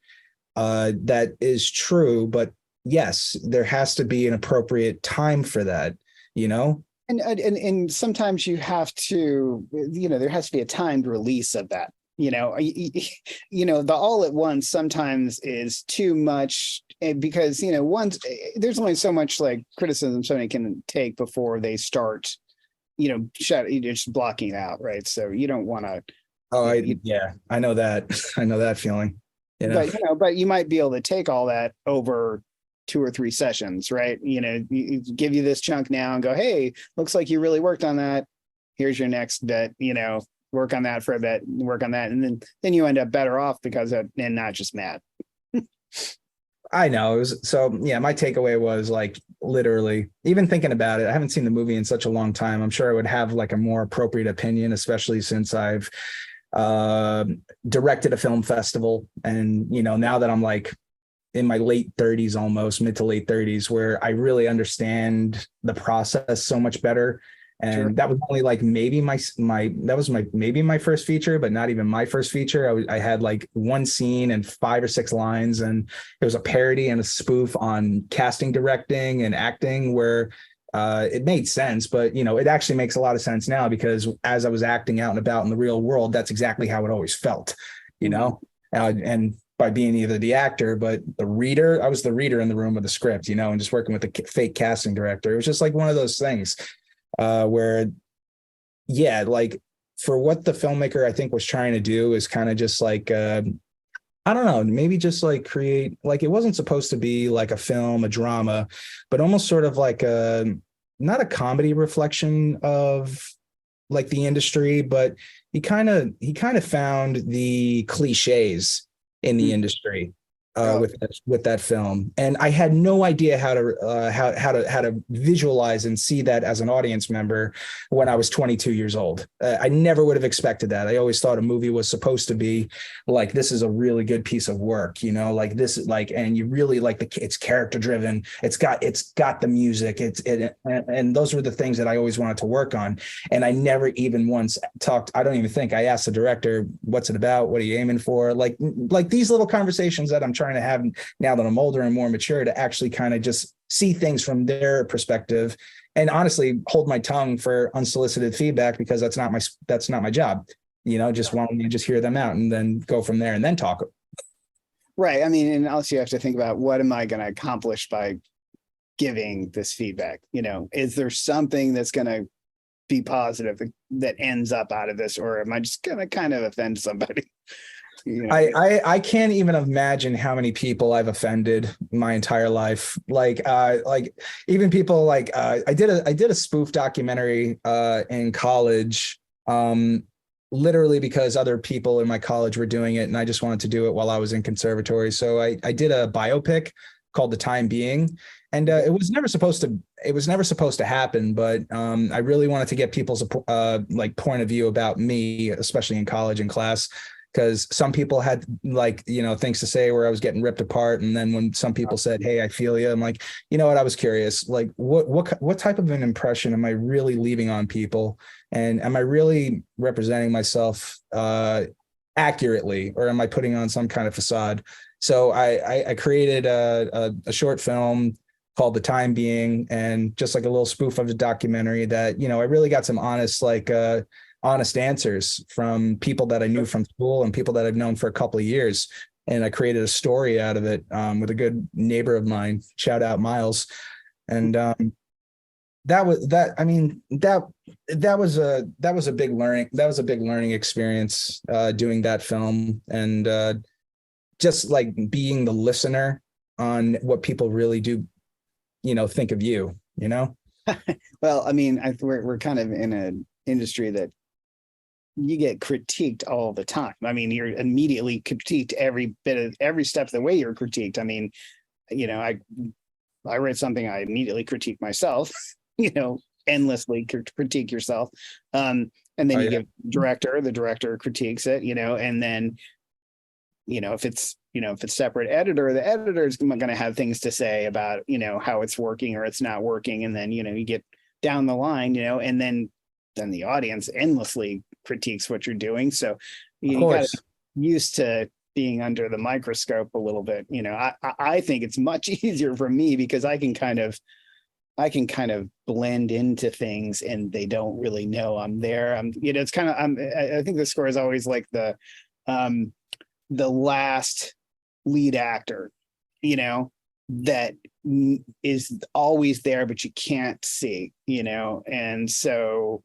That is true, but yes, there has to be an appropriate time for that, you know?
And sometimes you have to, there has to be a timed release of that. The all at once sometimes is too much, because once there's only so much like criticism somebody can take before they start, you're just blocking it out, right? So you don't want to.
Oh, yeah, I know that. I know that feeling.
But you might be able to take all that over 2 or 3 sessions, right? You give you this chunk now and go, hey, looks like you really worked on that. Here's your next bit, work on that for a bit, work on that. And then you end up better off because of, and not just mad.
I know. My takeaway was like literally, even thinking about it, I haven't seen the movie in such a long time. I'm sure I would have like a more appropriate opinion, especially since I've directed a film festival. And, now that I'm like in my late 30s, almost mid to late 30s, where I really understand the process so much better. And sure. That was only like maybe my first feature, but not even my first feature. I had like one scene and 5 or 6 lines, and it was a parody and a spoof on casting, directing, and acting, where it made sense. But it actually makes a lot of sense now, because as I was acting out and about in the real world, that's exactly how it always felt, and by being either the actor, but the reader, I was the reader in the room with the script, and just working with the fake casting director. It was just like one of those things. Where, yeah, like for what the filmmaker I think was trying to do is kind of just like, I don't know, maybe just like create, like it wasn't supposed to be like a film, a drama, but almost sort of like not a comedy reflection of like the industry, but he kind of found the cliches in the industry. With that film, and I had no idea how to visualize and see that as an audience member when I was 22 years old. I never would have expected that. I always thought a movie was supposed to be like, this is a really good piece of work, like this, like, and you really like it's character driven. It's got the music. And those were the things that I always wanted to work on. And I never even once talked. I don't even think I asked the director, "What's it about? What are you aiming for?" Like these little conversations that I'm trying to have now that I'm older and more mature, to actually kind of just see things from their perspective, and honestly hold my tongue for unsolicited feedback, because that's not my job. Just wanting to just hear them out and then go from there and then talk.
Right. I mean, and also you have to think about, what am I going to accomplish by giving this feedback? Is there something that's going to be positive that ends up out of this, or am I just going to kind of offend somebody?
I can't even imagine how many people I've offended my entire life. Like even people like I did a spoof documentary in college, literally because other people in my college were doing it, and I just wanted to do it while I was in conservatory. So I did a biopic called The Time Being, and it was never supposed to happen. But I really wanted to get people's like point of view about me, especially in college and class. Because some people had things to say where I was getting ripped apart, and then when some people said, "Hey, I feel you," I'm like, you know what? I was curious, like what type of an impression am I really leaving on people, and am I really representing myself accurately, or am I putting on some kind of facade? So I created a short film called The Time Being, and just like a little spoof of a documentary that I really got some honest answers from people that I knew from school and people that I've known for a couple of years. And I created a story out of it with a good neighbor of mine, shout out Miles. And that was a big learning experience doing that film, and just like being the listener on what people really do, think of you.
Well, I mean, we're kind of in an industry that you get critiqued all the time. I mean, you're immediately critiqued every step of the way you're critiqued. I mean, I read something, I immediately critique myself, endlessly critique yourself. And then give the director critiques it, and then if it's separate editor, the editor is going to have things to say about, how it's working or it's not working. And then, you get down the line, and then the audience endlessly critiques what you're doing. So you got to get used to being under the microscope a little bit. I think it's much easier for me because I can kind of blend into things and they don't really know I'm there. It's kind of, I think the score is always like the last lead actor, that is always there, but you can't see, and so,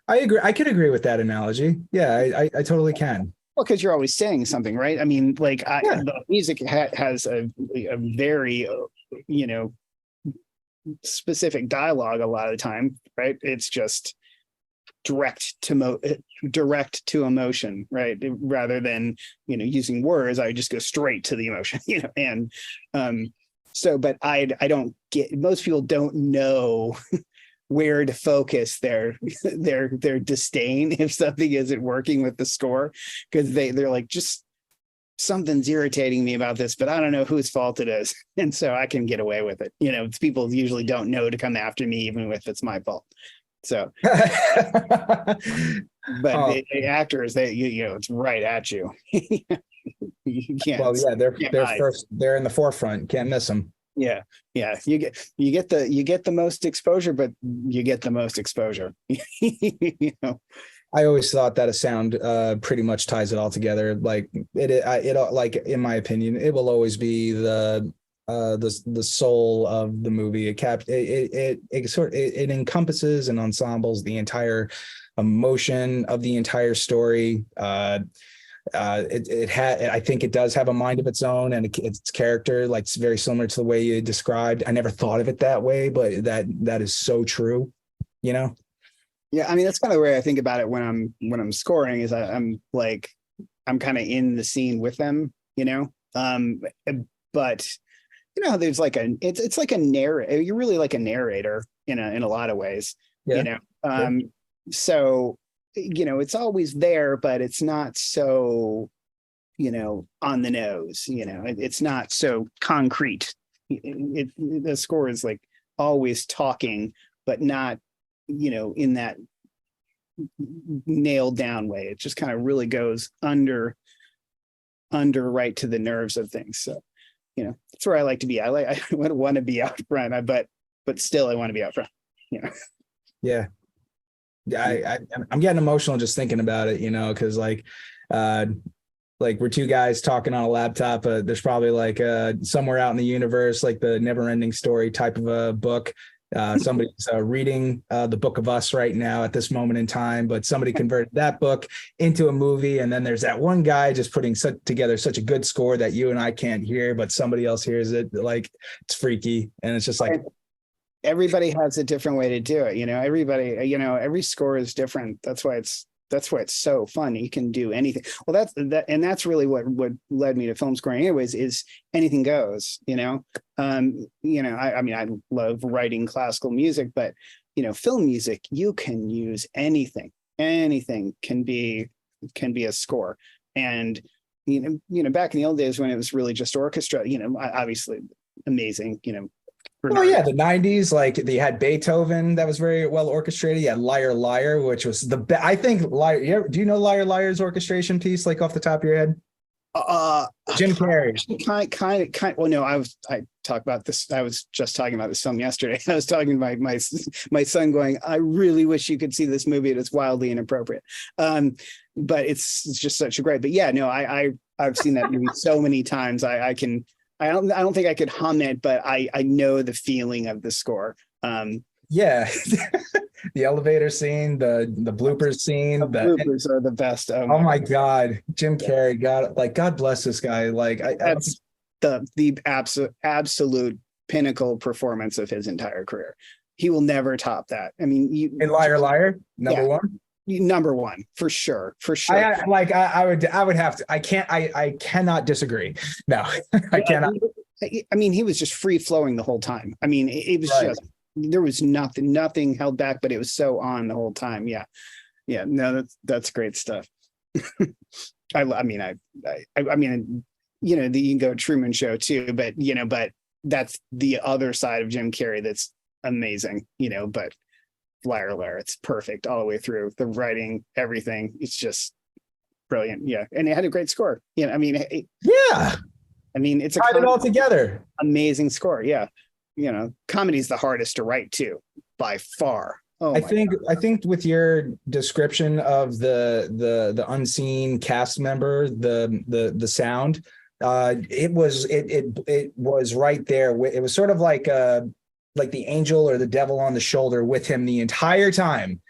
I agree. I could agree with that analogy. Yeah, I totally can.
Well, because you're always saying something, right? I mean, the music has a very, specific dialogue a lot of the time, right? It's just direct to emotion, right? Rather than, using words, I just go straight to the emotion, and so, but I don't get, most people don't know where to focus their disdain if something isn't working with the score, because they're like, just something's irritating me about this, but I don't know whose fault it is, and so I can get away with it. People usually don't know to come after me even if it's my fault. So but the actors, it's right at you. You can't.
Well, yeah, they're in the forefront. Can't miss them.
Yeah. You get the most exposure, but you get the most exposure.
I always thought that a sound pretty much ties it all together. Like like in my opinion, it will always be the soul of the movie. It encompasses and ensembles the entire emotion of the entire story. I think it does have a mind of its own, and its character, like, it's very similar to the way you described. I never thought of it that way, but that is so true. Yeah,
I mean, that's kind of the way I think about it when I'm scoring, is I'm kind of in the scene with them, but there's like it's like a narrator. You're really like a narrator in a lot of ways, so it's always there, but it's not so, on the nose, it's not so concrete. The score is like always talking, but not, in that nailed down way. It just kind of really goes under right to the nerves of things. So, that's where I like to be. I want to be out front, but still I want to be out front.
Yeah. I'm getting emotional just thinking about it, because like we're two guys talking on a laptop. There's probably like somewhere out in the universe, like the never ending story type of a book. Somebody's reading the Book of Us right now at this moment in time, but somebody converted that book into a movie. And then there's that one guy just putting together such a good score that you and I can't hear, but somebody else hears it. Like, it's freaky. And it's just like,
everybody has a different way to do it. Everybody, every score is different. That's why it's so fun. You can do anything. Well, that's really what led me to film scoring anyways, is anything goes, I mean, I love writing classical music, but, film music, you can use anything can be a score. And, back in the old days when it was really just orchestra, obviously amazing,
Oh yeah, the 90s, like they had Beethoven that was very well orchestrated. You had Liar Liar, which was the best. I think Liar. Do you know Liar Liar's orchestration piece, like off the top of your head? Jim Carrey.
Kind. Well, no, I talk about this. I was just talking about this film yesterday. I was talking to my son, going, I really wish you could see this movie. It's wildly inappropriate. But it's just such a great. But yeah, no, I've seen that movie so many times. I don't think I could hum it, but I know the feeling of the score.
Yeah. The elevator scene, the bloopers scene.
The bloopers are the best.
Oh my God. Jim Carrey, God bless this guy. Like,
that's the absolute pinnacle performance of his entire career. He will never top that. I mean,
in Liar Liar, number one.
Number one, for sure.
I would have to. I cannot disagree. No, I cannot.
I mean, he was just free flowing the whole time. I mean, it was just, there was nothing held back, but it was so on the whole time. Yeah. No, that's great stuff. I mean, I mean, you can go Truman Show too, but but that's the other side of Jim Carrey that's amazing, but Liar, it's perfect all the way through. The writing, everything, it's just brilliant. Yeah, and it had a great score. I mean, it's
tied it all together.
Amazing score. Yeah, comedy's the hardest to write too, by far.
I think with your description of the unseen cast member, the sound, it was right there. It was sort of like the angel or the devil on the shoulder with him the entire time,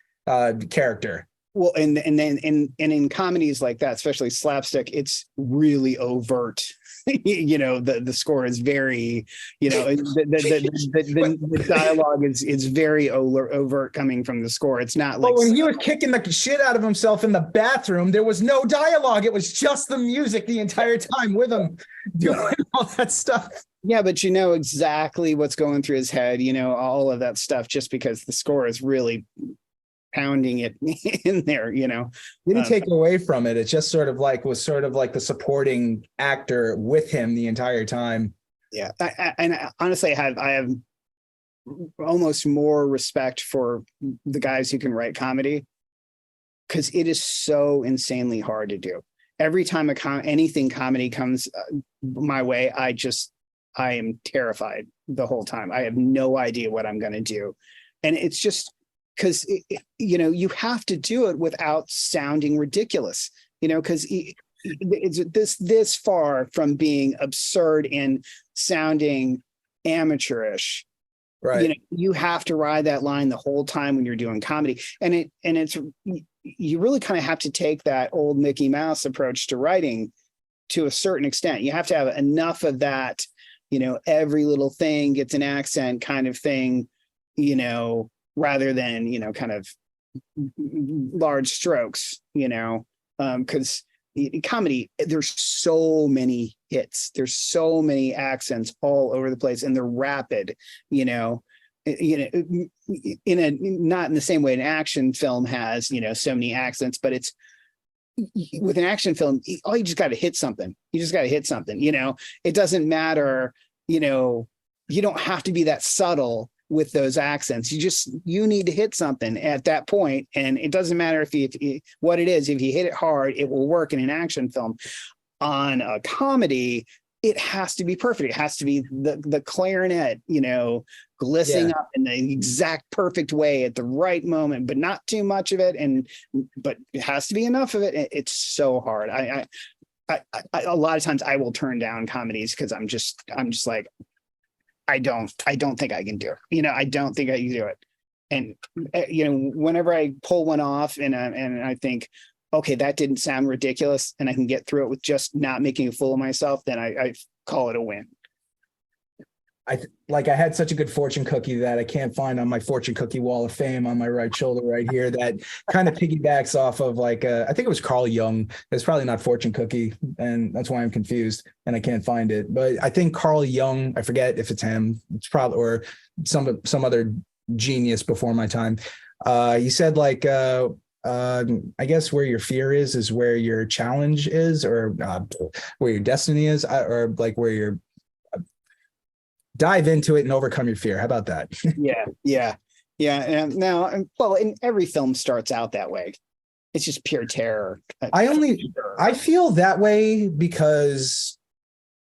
character.
Well, and then in comedies like that, especially slapstick, it's really overt. The score is very, the dialogue is very overt coming from the score. It's not like,
when he was kicking the shit out of himself in the bathroom, there was no dialogue. It was just the music the entire time with him doing all that stuff.
Yeah, but exactly what's going through his head, all of that stuff, just because the score is really pounding it in there,
Didn't take away from it. It just was the supporting actor with him the entire time.
Yeah. And honestly, I have almost more respect for the guys who can write comedy, because it is so insanely hard to do. Every time anything comedy comes my way, I am terrified the whole time. I have no idea what I'm going to do. And it's just because, you have to do it without sounding ridiculous, because it's this far from being absurd and sounding amateurish.
Right.
You have to ride that line the whole time when you're doing comedy. And you really kind of have to take that old Mickey Mouse approach to writing to a certain extent. You have to have enough of that, every little thing gets an accent kind of thing, rather than, kind of large strokes, because comedy, there's so many hits, there's so many accents all over the place, and they're rapid, in not in the same way an action film has, so many accents, but it's with an action film, you just got to hit something. It doesn't matter, you don't have to be that subtle with those accents. You need to hit something at that point, and it doesn't matter if what it is. If you hit it hard, it will work in an action film. On a comedy, it has to be perfect. It has to be the clarinet, glistening up in the exact perfect way at the right moment, but not too much of it. But it has to be enough of it. It's so hard. I a lot of times I will turn down comedies because I'm just like, I don't think I can do it. I don't think I can do it. And, whenever I pull one off and I think, okay, that didn't sound ridiculous, and I can get through it with just not making a fool of myself, then I call it a win.
I had such a good fortune cookie that I can't find on my fortune cookie wall of fame on my right shoulder right here that kind of piggybacks off of I think it was Carl Jung. It's probably not fortune cookie, and that's why I'm confused and I can't find it. But I think Carl Jung, I forget if it's him, it's probably, or some other genius before my time. He said I guess where your fear is where your challenge is, or where your destiny is, or where you're dive into it and overcome your fear. How about that?
Yeah. And now, and every film starts out that way. It's just pure terror.
I feel that way because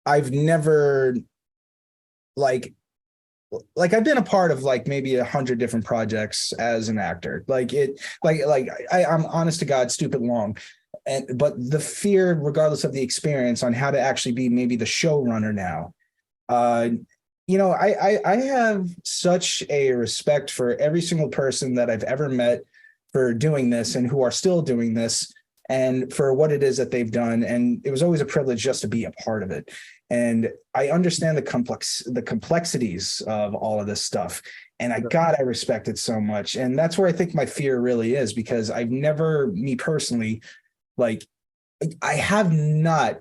I've never I've been a part of maybe 100 different projects as an actor. I'm honest to God, stupid long. But the fear, regardless of the experience, on how to actually be maybe the showrunner now, I have such a respect for every single person that I've ever met for doing this and who are still doing this and for what it is that they've done. And it was always a privilege just to be a part of it. And I understand the complexities of all of this stuff. And I respect it so much. And that's where I think my fear really is, because I've never, me personally, I have not,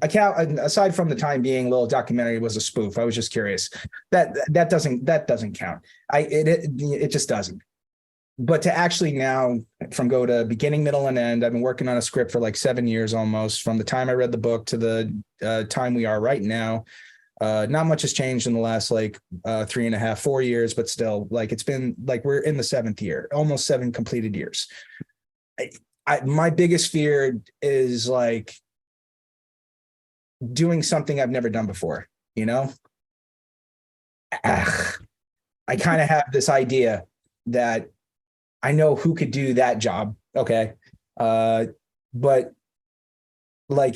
I can't, aside from the time being little documentary was a spoof. I was just curious. That doesn't count. It just doesn't. but to actually now from go to beginning, middle, and end, I've been working on a script for like 7 years almost, from the time I read the book to the time we are right now. Not much has changed in the last like 3.5, 4 years, but still, like, it's been like we're in the 7th year, almost 7 completed years. My biggest fear is like doing something I've never done before, you know? I kind of have this idea that I know who could do that job. Okay. But like,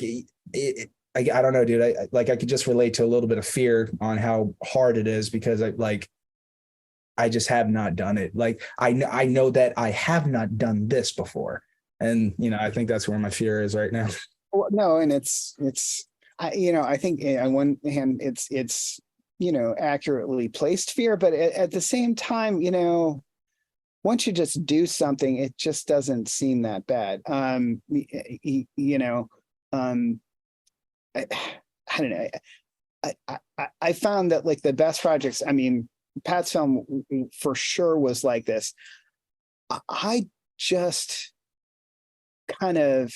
I don't know, dude. I could just relate to a little bit of fear on how hard it is, because I just have not done it. Like, I know that I have not done this before. And, I think that's where my fear is right now.
Well, no, and I think on one hand, it's accurately placed fear, but at the same time, once you just do something, it just doesn't seem that bad. I don't know. I found that like the best projects, I mean, Pat's film for sure was like this. I just kind of,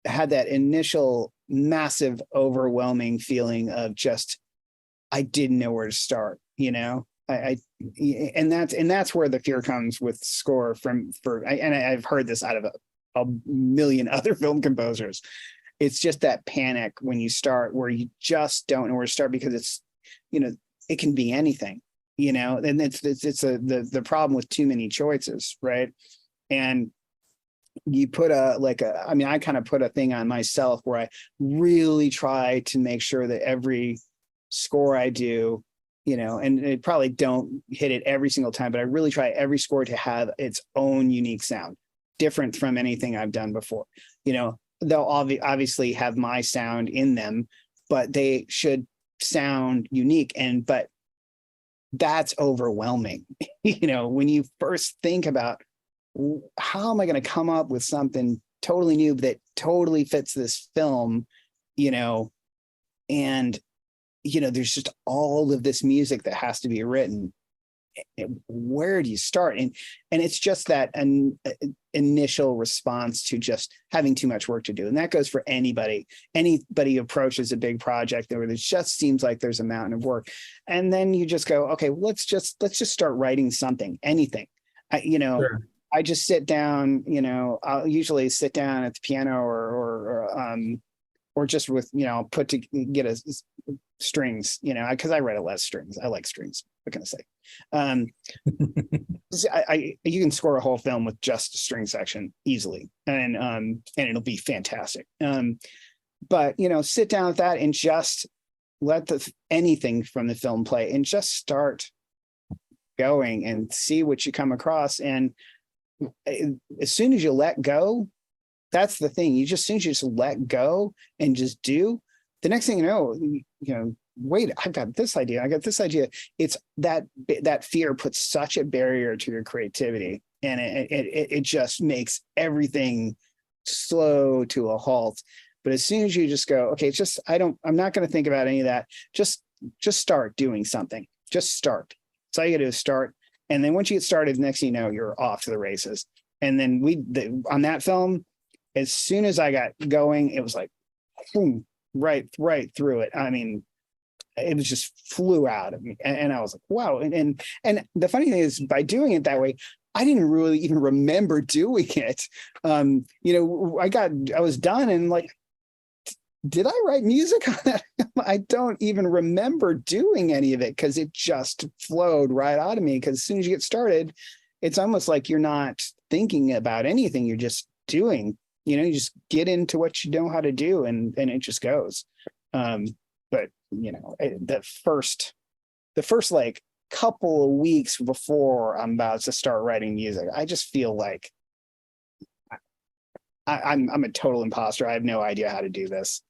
had that initial massive, overwhelming feeling of just, I didn't know where to start, and that's where the fear comes with score and I've heard this out of a million other film composers. It's just that panic when you start, where you just don't know where to start, because it's, it can be anything, and it's the problem with too many choices, right? And you put I kind of put a thing on myself where I really try to make sure that every score I do, and it probably don't hit it every single time, but I really try every score to have its own unique sound, different from anything I've done before. They'll obviously have my sound in them, but they should sound unique. But that's overwhelming. When you first think about, how am I going to come up with something totally new that totally fits this film, and, there's just all of this music that has to be written. Where do you start? And it's just that an initial response to just having too much work to do. And that goes for anybody approaches a big project where it just seems like there's a mountain of work. And then you just go, okay, let's just start writing something, anything. Sure. I just sit down, I'll usually sit down at the piano or just with, get a strings, because I write a lot of strings. I like strings. What can I say? You can score a whole film with just a string section easily, and it'll be fantastic. But sit down with that and just let anything from the film play and just start going and see what you come across. And as soon as you let go, that's the thing. As soon as you just let go and just do, the next thing you know, wait, I've got this idea. I got this idea. It's that fear puts such a barrier to your creativity, and it just makes everything slow to a halt. But as soon as you just go, okay, it's just, I'm not going to think about any of that. Just start doing something. Just start. That's all you got to do is start. And then once you get started, the next thing you know, you're off to the races. And then on that film, as soon as I got going, it was like, boom, right through it. I mean, it was just flew out of me. And I was like, wow. And the funny thing is, by doing it that way, I didn't really even remember doing it. I was done and like, did I write music on that? I don't even remember doing any of it, because it just flowed right out of me. Because as soon as you get started, it's almost like you're not thinking about anything. You're just doing, you just get into what you know how to do, and it just goes. But the first like couple of weeks before I'm about to start writing music, I just feel like I'm a total imposter. I have no idea how to do this.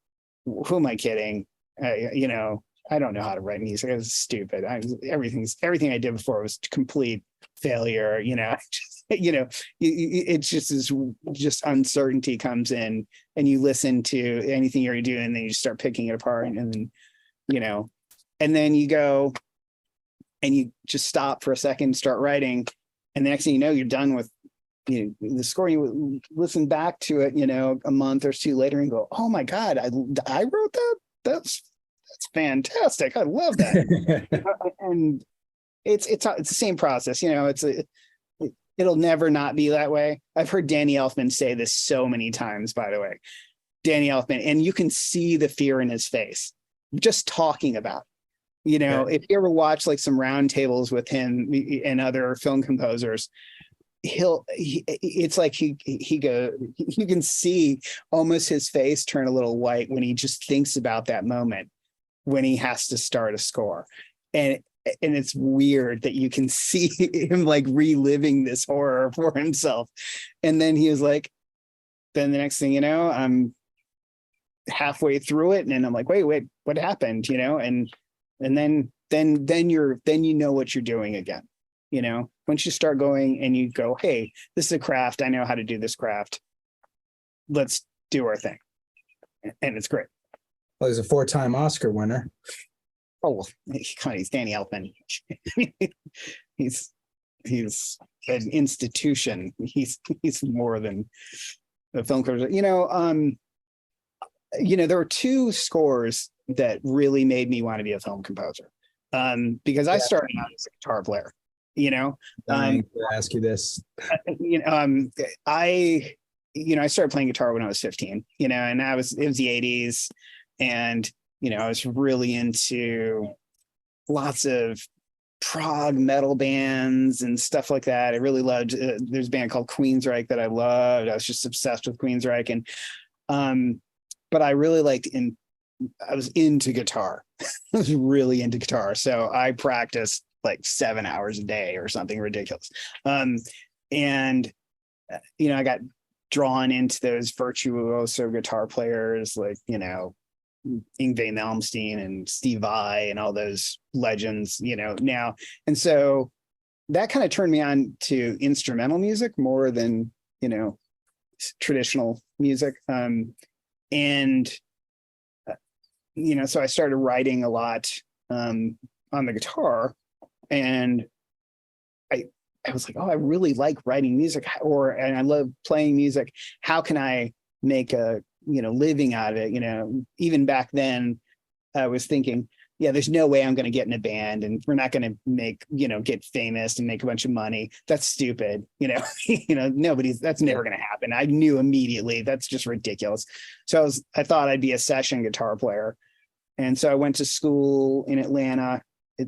Who am I kidding? I don't know how to write music. It's stupid. Everything I did before was complete failure. It's just uncertainty comes in, and you listen to anything you're doing, and then you start picking it apart, and then, and then you go and you just stop for a second, start writing, And the next thing you know, you're done with the score. You listen back to it, a month or two later and go, oh my God, I wrote that. That's fantastic. I love that. And it's the same process. It'll never not be that way. I've heard Danny Elfman say this so many times, by the way. Danny Elfman, and you can see the fear in his face just talking about if you ever watch like some roundtables with him and other film composers, it's like you can see almost his face turn a little white when he just thinks about that moment when he has to start a score. And it's weird that you can see him like reliving this horror for himself. And then he was like, then the next thing you know, I'm halfway through it and I'm like, wait, what happened? And then you know what you're doing again. Once you start going and you go, hey, this is a craft. I know how to do this craft. Let's do our thing. And it's great.
Well, he's a 4-time Oscar winner.
Oh, well, he's Danny Elfman. he's an institution. He's more than a film composer. There were 2 scores that really made me want to be a film composer. Because I started out as a guitar player.
I'm to ask you this.
I started playing guitar when I was 15. And it was the 80s, and I was really into lots of prog metal bands and stuff like that. I really loved. There's a band called Queensryche that I loved. I was just obsessed with Queensryche, and but I really liked. I was into guitar. I was really into guitar, so I practiced like 7 hours a day or something ridiculous. And I got drawn into those virtuoso guitar players like Yngwie Malmsteen and Steve Vai and all those legends now. And so that kind of turned me on to instrumental music more than traditional music. So I started writing a lot on the guitar, and I was like, oh, I really like writing music, and I love playing music. How can I make a living out of it? Even back then, I was thinking, yeah, there's no way I'm going to get in a band, and we're not going to make get famous and make a bunch of money. That's stupid. That's never going to happen. I knew immediately that's just ridiculous. So I thought I'd be a session guitar player, and so I went to school in Atlanta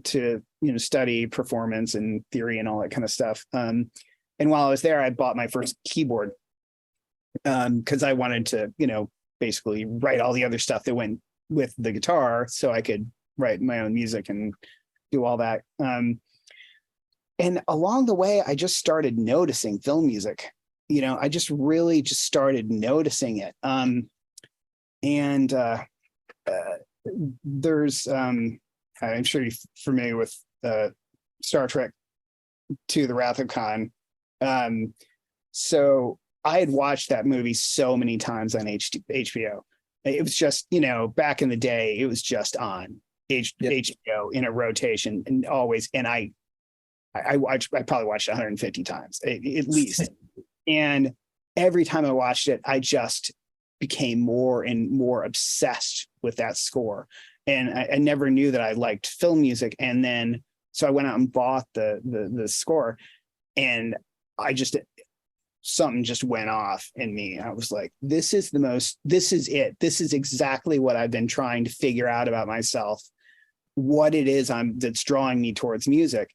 to study performance and theory and all that kind of stuff. And while I was there, I bought my first keyboard because I wanted to basically write all the other stuff that went with the guitar so I could write my own music and do all that. And along the way, I just started noticing film music. I just really just started noticing it. There's I'm sure you're familiar with Star Trek II: The Wrath of Khan. So I had watched that movie so many times on HBO. It was just, back in the day, it was just on HBO in a rotation and always. And I probably watched it 150 times at least. And every time I watched it, I just became more and more obsessed with that score. And I never knew that I liked film music. And then, so I went out and bought the score, and something just went off in me. I was like, this is it. This is exactly what I've been trying to figure out about myself, what it is that's drawing me towards music.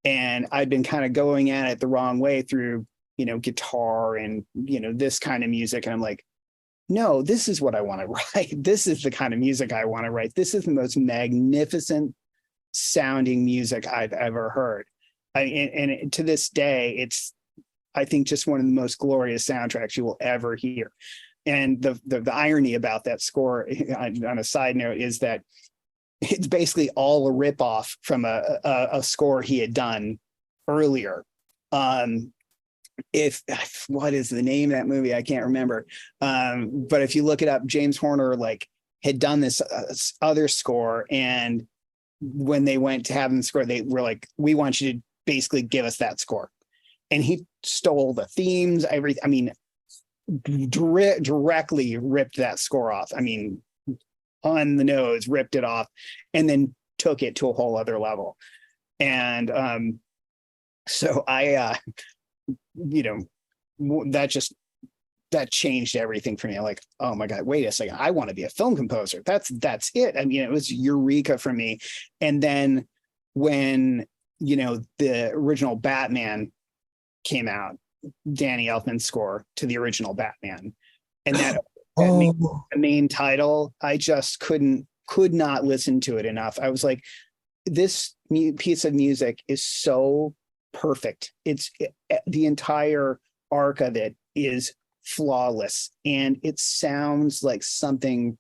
And I've been kind of going at it the wrong way through, guitar and, this kind of music. And I'm like, no, this is what I want to write. This is the kind of music I want to write. This is the most magnificent sounding music I've ever heard. And to this day, it's, I think, just one of the most glorious soundtracks you will ever hear. And the irony about that score, on a side note, is that it's basically all a ripoff from a score he had done earlier. What is the name of that movie? I can't remember. But if you look it up, James Horner had done this other score, and when they went to have him score, they were like, "We want you to basically give us that score." and he stole the themes, everything. I mean, directly ripped that score off. I mean, on the nose, ripped it off, and then took it to a whole other level. And so I, that changed everything for me. I'm like, oh my God, wait a second. I want to be a film composer. That's it. I mean, it was eureka for me. And then when, the original Batman came out, Danny Elfman's score to the original Batman, and that main title, I just could not listen to it enough. I was like, this piece of music is so perfect. The entire arc of it is flawless, and it sounds like something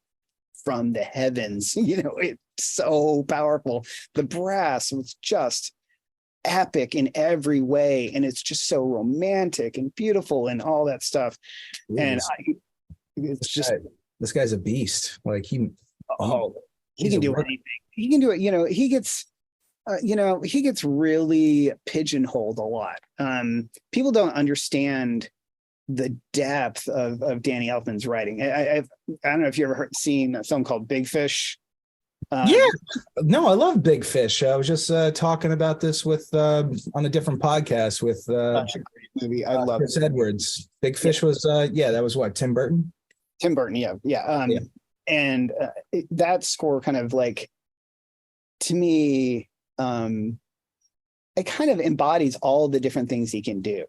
from the heavens. It's so powerful. The brass was just epic in every way, and it's just so romantic and beautiful and all that stuff. And
this guy's a beast. Like he
can do anything. He can do it. He gets really pigeonholed a lot. People don't understand the depth of Danny Elfman's writing. I don't know if you ever seen a film called Big Fish.
No, I love Big Fish. I was just talking about this with on a different podcast with
such a great movie. I love
Chris Edwards. Big Fish was that was what, Tim Burton?
Tim Burton, yeah. And that score kind of like, to me, it kind of embodies all the different things he can do.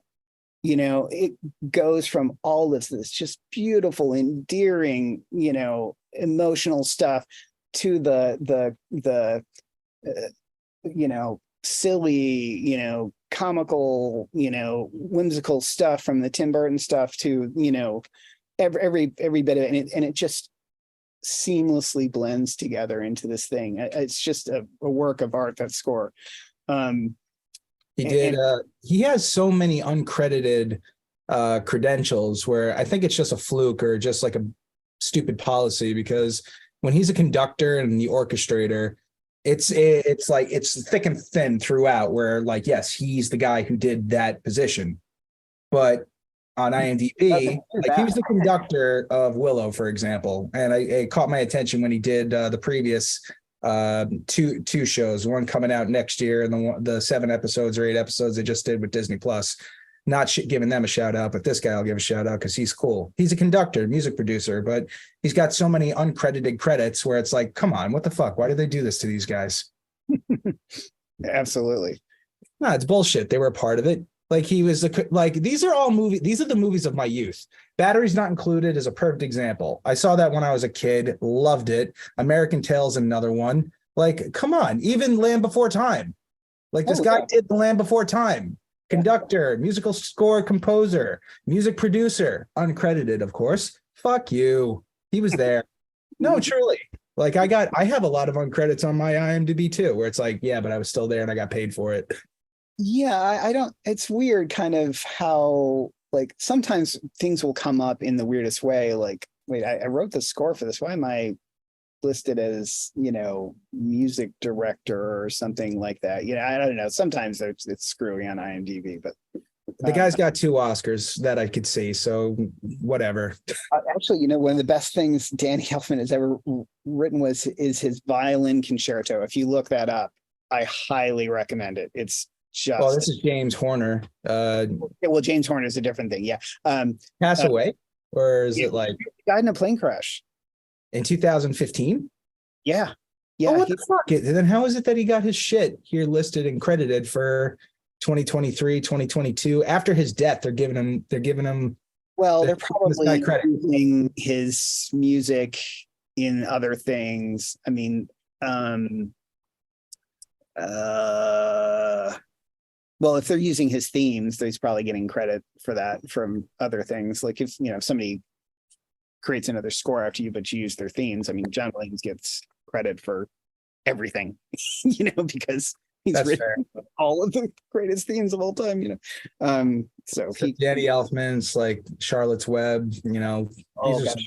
It goes from all of this just beautiful, endearing, emotional stuff to the silly, comical, whimsical stuff from the Tim Burton stuff to, every bit of it. And it just seamlessly blends together into this thing. It's just a work of art, that score.
He has so many uncredited credentials where I think it's just a fluke or just like a stupid policy, because when he's a conductor and the orchestrator, it's like it's thick and thin throughout, where like, yes, he's the guy who did that position, but on IMDb, like he was the conductor of Willow, for example, and it caught my attention when he did the previous two shows, one coming out next year, and the 7 episodes or 8 episodes they just did with Disney Plus. Not giving them a shout out, but this guy I'll give a shout out because he's cool. He's a conductor, music producer, but he's got so many uncredited credits where it's like, come on, what the fuck? Why did they do this to these guys?
Absolutely.
No, it's bullshit. They were a part of it. Like he was these are all movies. These are the movies of my youth. Batteries Not Included is a perfect example. I saw that when I was a kid, loved it. American Tail's another one. Like, come on, even Land Before Time. Like this guy did The Land Before Time. Conductor, musical score composer, music producer, uncredited, of course. Fuck you. He was there. No, truly. Like I have a lot of uncredits on my IMDb too, where it's like, yeah, but I was still there and I got paid for it.
Yeah, I don't, it's weird kind of how, like, sometimes things will come up in the weirdest way. Like, wait, I wrote the score for this. Why am I listed as, music director or something like that? I don't know. Sometimes it's screwy on IMDb, but
the guy's got 2 Oscars that I could see, so whatever.
Actually, one of the best things Danny Elfman has ever written is his violin concerto. If you look that up, I highly recommend it. It's just.
Well, this is James Horner.
Well, James Horner is a different thing. Yeah.
Pass away, or is it like
he died in a plane crash
in 2015?
Yeah.
Oh, what the fuck? Then how is it that he got his shit here listed and credited for 2023, 2022? After his death, they're giving him.
Well, they're probably using his music in other things. I mean, well, if they're using his themes, he's probably getting credit for that from other things. Like if somebody creates another score after you, but you use their themes. I mean, John Williams gets credit for everything, because he's written all of the greatest themes of all time. So
Danny Elfman's like Charlotte's Web.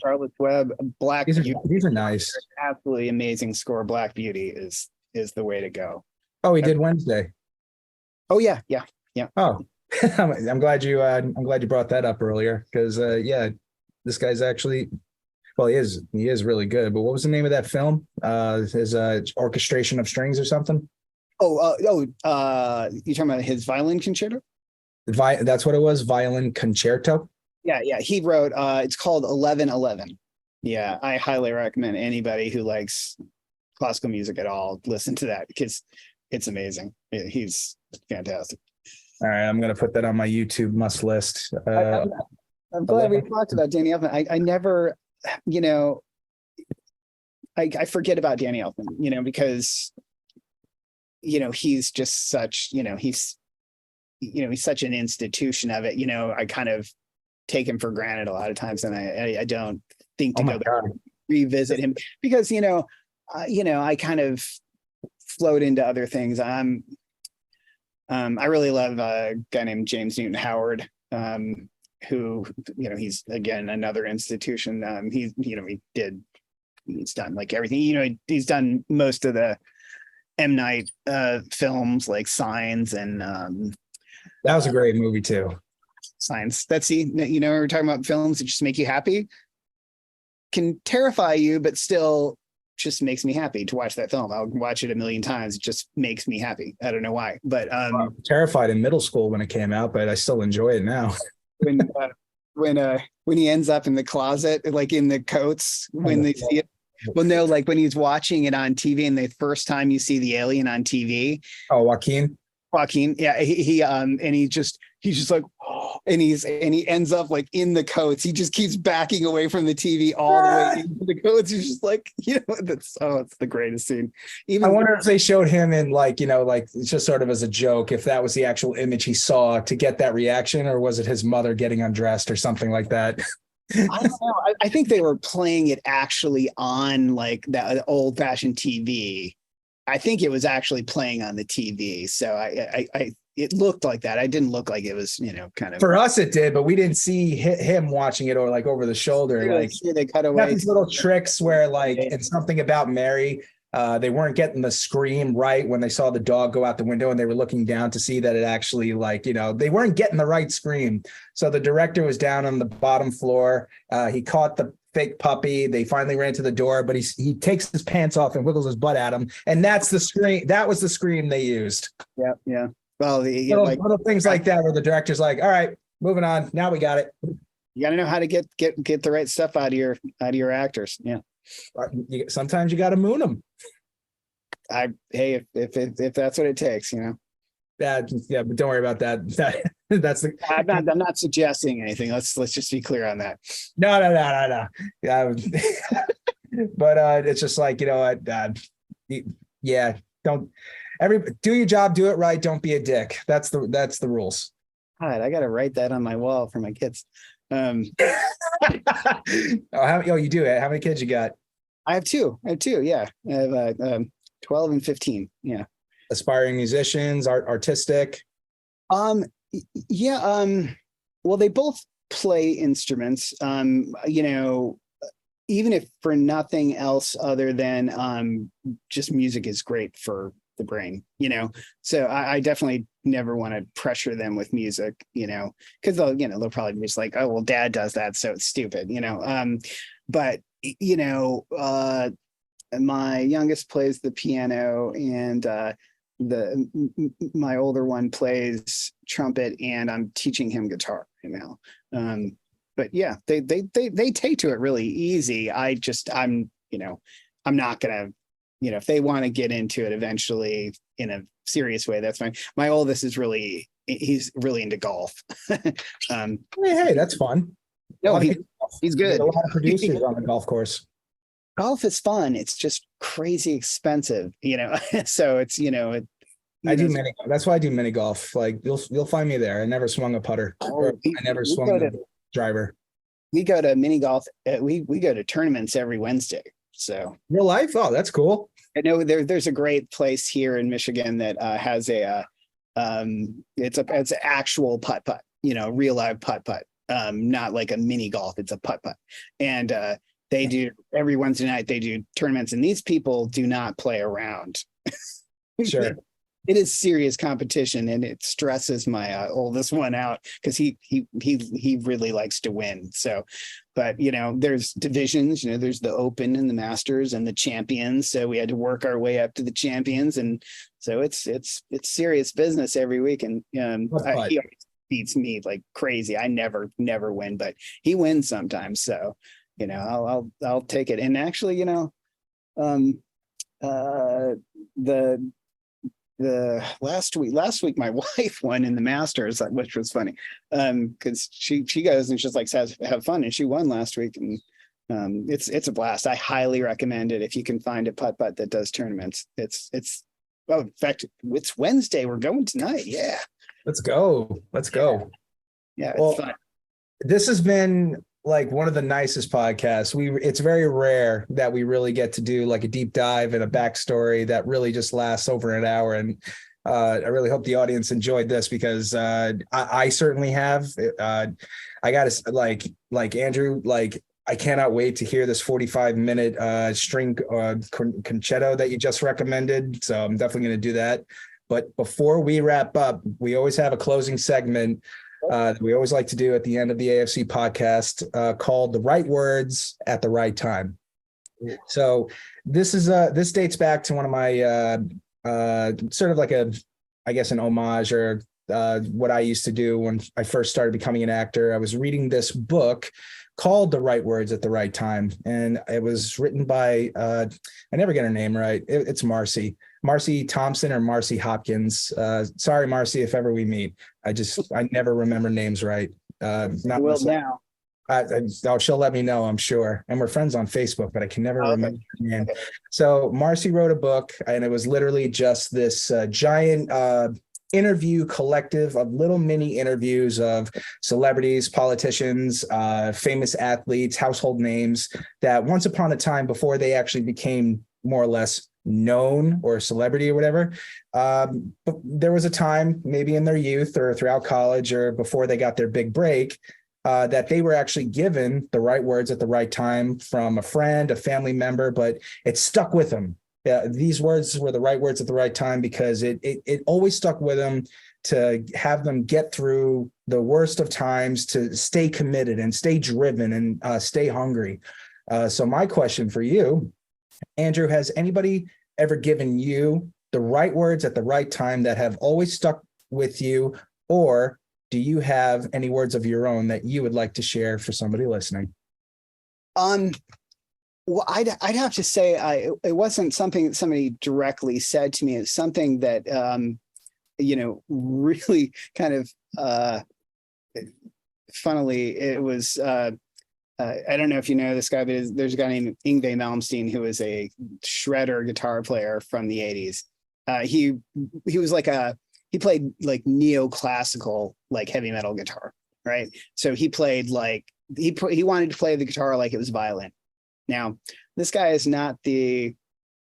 Charlotte's Web, Black Beauty.
These are nice.
Absolutely amazing score. Black Beauty is the way to go.
Oh, he did Wednesday.
Oh yeah.
Oh, I'm glad you brought that up earlier because yeah, this guy's actually well, he is really good. But what was the name of that film? His orchestration of strings or something.
You talking about his violin concerto?
That's what it was. Violin concerto.
Yeah. He wrote. It's called 11:11. Yeah, I highly recommend anybody who likes classical music at all listen to that because it's amazing. He's fantastic.
All right, I'm gonna put that on my YouTube must list.
I'm glad we talked about Danny Elfman. I never, you know, I forget about Danny Elfman, because he's just such, he's such an institution of it. I kind of take him for granted a lot of times, and I don't think to go back and revisit him because I kind of float into other things. I really love a guy named James Newton Howard, who he's again another institution. He's done like everything. He's done most of the M. Night films like Signs and
that was a great movie too.
Signs. We're talking about films that just make you happy, can terrify you, but still just makes me happy to watch that film. I'll watch it a million times. It just makes me happy. I don't know why, but
terrified in middle school when it came out, but I still enjoy it now.
when he ends up in the closet, like in the coats, when they see it. Well, no, like when he's watching it on TV and the first time you see the alien on TV.
Oh, Joaquin.
Yeah, he's just like, and he ends up like in the coats. He just keeps backing away from the TV all the way into the coats. He's just like, it's the greatest scene.
I wonder if they showed him in like just sort of as a joke, if that was the actual image he saw to get that reaction, or was it his mother getting undressed or something like that?
I don't know. I think they were playing it actually on like that old fashioned TV. I think it was actually playing on the TV. So it looked like that. I didn't look like it was, kind of.
For us, it did, but we didn't see him watching it or like over the shoulder. Like
they cut away.
These little tricks where like in Something About Mary, they weren't getting the scream right when they saw the dog go out the window and they were looking down to see that it actually they weren't getting the right scream. So the director was down on the bottom floor. He caught the fake puppy. They finally ran to the door, but he takes his pants off and wiggles his butt at him. And that's the scream. That was the scream they used.
Yeah. Well,
little things like that where the director's like, all right, moving on. Now we got it.
You got to know how to get the right stuff out of your actors. Yeah.
Sometimes you got to moon them.
If that's what it takes,
Yeah, but don't worry about that. That's the.
I'm not suggesting anything. Let's just be clear on that.
No. Yeah, but it's just like yeah. Don't do your job, do it right. Don't be a dick. That's the rules.
All right, I got to write that on my wall for my kids.
You do it. How many kids you got?
I have two. Yeah, I have 12 and 15. Yeah.
Aspiring musicians, artistic.
Yeah. Well, they both play instruments. Even if for nothing else other than just music is great for the brain, so I definitely never want to pressure them with music, because they'll probably be just like, oh, well, dad does that, so it's stupid, but my youngest plays the piano and my older one plays trumpet, and I'm teaching him guitar right now. But yeah, they take to it really easy. I'm not gonna, if they want to get into it eventually in a serious way, that's fine. My oldest he's really into golf.
Hey, that's fun.
No, he's good.
A lot of producers on the golf course.
Golf is fun. It's just crazy expensive, so it's,
I do mini. That's why I do mini golf. Like you'll find me there. I never swung a putter. I never swung a driver.
We go to mini golf. We go to tournaments every Wednesday. So
real life. Oh, that's cool.
I know there's a great place here in Michigan that has it's an actual putt, real live putt, not like a mini golf. It's a putt, and they do every Wednesday night. They do tournaments, and these people do not play around.
Sure.
it is serious competition, and it stresses my oldest one out because he really likes to win. So, but there's divisions. There's the Open and the Masters and the Champions. So we had to work our way up to the Champions, and so it's serious business every week. And he always beats me like crazy. I never win, but he wins sometimes. So I'll take it. And actually, the last week my wife won in the Masters, which was funny because she goes and just like says have fun, and she won last week, and it's a blast. I highly recommend it if you can find a putt that does tournaments. It's in fact it's Wednesday, we're going tonight. Yeah,
let's go.
Yeah,
well,
it's fun.
This has been like one of the nicest podcasts. It's very rare that we really get to do like a deep dive and a backstory that really just lasts over an hour. And I really hope the audience enjoyed this, because I certainly have. I gotta like Andrew, like I cannot wait to hear this 45-minute string concerto that you just recommended. So I'm definitely going to do that. But before we wrap up, we always have a closing segment that we always like to do at the end of the AFC podcast called The Right Words at the Right Time. So this dates back to one of my sort of like an homage, or what I used to do when I first started becoming an actor. I was reading this book called The Right Words at the Right Time, and it was written by I never get her name right. It's Marcy Thompson or Marcy Hopkins. Sorry, Marcy, if ever we meet. I never remember names right. Not
will now.
She'll let me know, I'm sure. And we're friends on Facebook, but I can never remember her name.
Okay.
So Marcy wrote a book, and it was literally just this giant interview collective of little mini interviews of celebrities, politicians, famous athletes, household names that once upon a time, before they actually became more or less known or celebrity or whatever, but there was a time, maybe in their youth or throughout college or before they got their big break, that they were actually given the right words at the right time from a friend, a family member, but it stuck with them. These words were the right words at the right time because it always stuck with them to have them get through the worst of times, to stay committed and stay driven and stay hungry. So my question for you, Andrew, has anybody ever given you the right words at the right time that have always stuck with you? Or do you have any words of your own that you would like to share for somebody listening?
Well, I'd have to say it wasn't something that somebody directly said to me. It's something that, really kind of, funnily, it was, I don't know if you know this guy, but there's a guy named Yngwie Malmsteen, who is a shredder guitar player from the 80s. He was he played like neoclassical, like heavy metal guitar, right? So he played he wanted to play the guitar like it was violin. Now, this guy is not the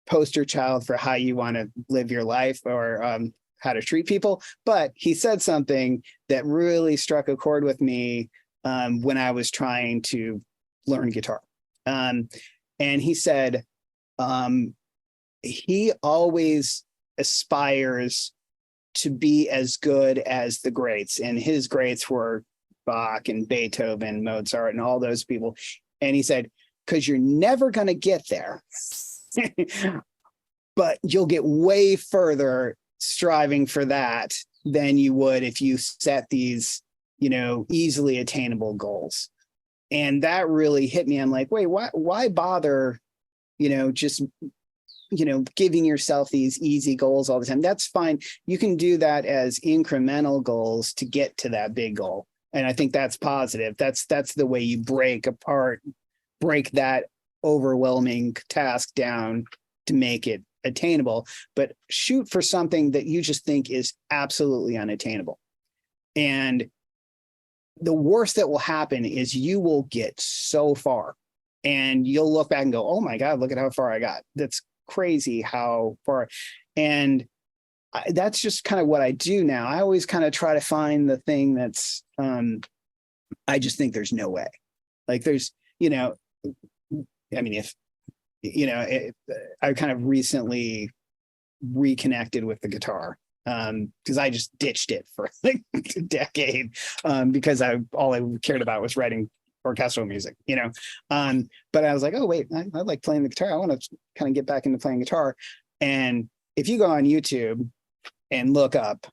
poster child for how you want to live your life or how to treat people, but he said something that really struck a chord with me when I was trying to learn guitar. And he said he always aspires to be as good as the greats. And his greats were Bach and Beethoven, Mozart, and all those people. And he said, because you're never going to get there, but you'll get way further striving for that than you would if you set these, easily attainable goals. And that really hit me. I'm like, wait, why bother, just, giving yourself these easy goals all the time? That's fine. You can do that as incremental goals to get to that big goal. And I think that's positive. That's the way you break that overwhelming task down to make it attainable, but shoot for something that you just think is absolutely unattainable. And the worst that will happen is you will get so far and you'll look back and go, oh my God, look at how far I got. That's crazy how far. And that's just kind of what I do now. I always kind of try to find the thing that's, I just think there's no way. Like there's, I mean, if, I kind of recently reconnected with the guitar. Because I just ditched it for like a decade, because all I cared about was writing orchestral music, you know. But I was like, oh wait, I like playing the guitar. I want to kind of get back into playing guitar. And if you go on YouTube and look up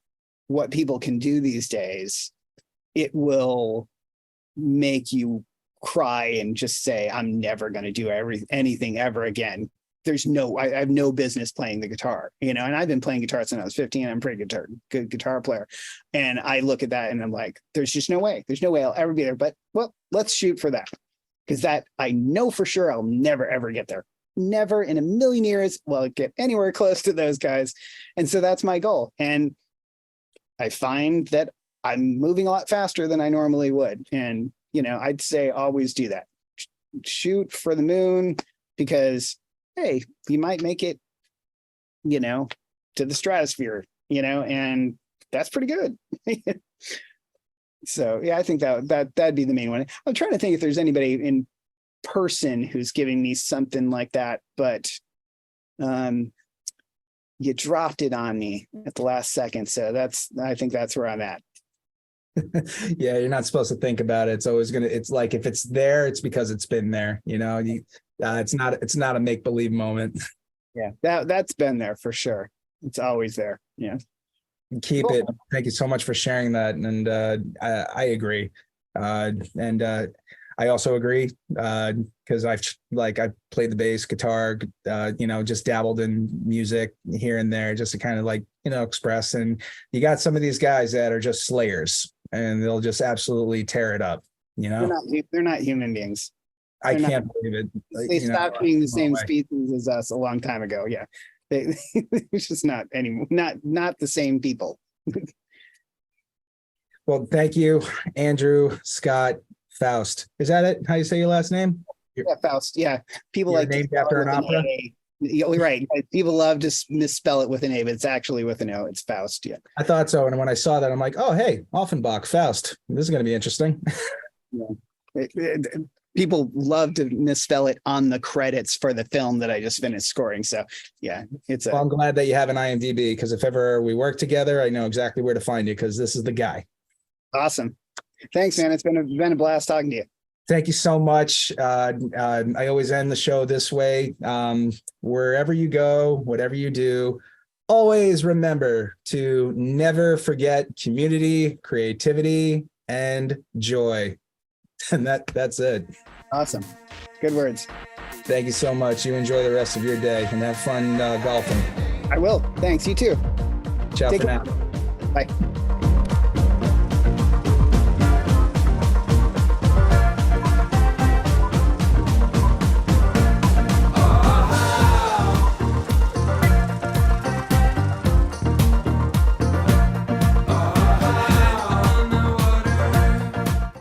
what people can do these days, it will make you cry and just say, I'm never going to do anything ever again. I have no business playing the guitar, you know, and I've been playing guitar since I was 15. I'm a pretty good guitar player. And I look at that and I'm like, there's just no way. There's no way I'll ever be there. But well, let's shoot for that. Because that I know for sure I'll never, ever get there. Never in a million years will I get anywhere close to those guys. And so that's my goal. And I find that I'm moving a lot faster than I normally would. And, you know, I'd say always do that. Shoot for the moon, because hey, you might make it, you know, to the stratosphere, you know, and that's pretty good. So yeah, I think that'd be the main one. I'm trying to think if there's anybody in person who's giving me something like that, but you dropped it on me at the last second. So I think that's where I'm at.
Yeah, you're not supposed to think about it. It's like if it's there, it's because it's been there, you know. It's not a make-believe moment.
Yeah, that's been there for sure. It's always there. Yeah.
Keep it. Thank you so much for sharing that. And I agree. And I also agree, because I've played the bass, guitar, you know, just dabbled in music here and there just to kind of like, you know, express. And you got some of these guys that are just slayers and they'll just absolutely tear it up, you know.
They're not human beings.
I can't believe it.
They stopped being the same species as us a long time ago. Yeah. It's just not anymore. Not the same people.
Well, thank you, Andrew Scott Foust. Is that it? How you say your last name?
Yeah, Faust. Yeah. People
You're
like
named after an opera?
You're right. People love to misspell it with an A, but it's actually with an O. It's Faust. Yeah.
I thought so. And when I saw that, I'm like, oh, hey, Offenbach, Faust. This is going to be interesting.
Yeah. People love to misspell it on the credits for the film that I just finished scoring. So yeah,
well, I'm glad that you have an IMDb, because if ever we work together, I know exactly where to find you, because this is the guy.
Awesome. Thanks, man. It's been a blast talking to you.
Thank you so much. I always end the show this way. Wherever you go, whatever you do, always remember to never forget community, creativity, and joy. And that's it.
Awesome. Good words.
Thank you so much. You enjoy the rest of your day and have fun golfing.
I will. Thanks. You too.
Ciao for now.
Bye.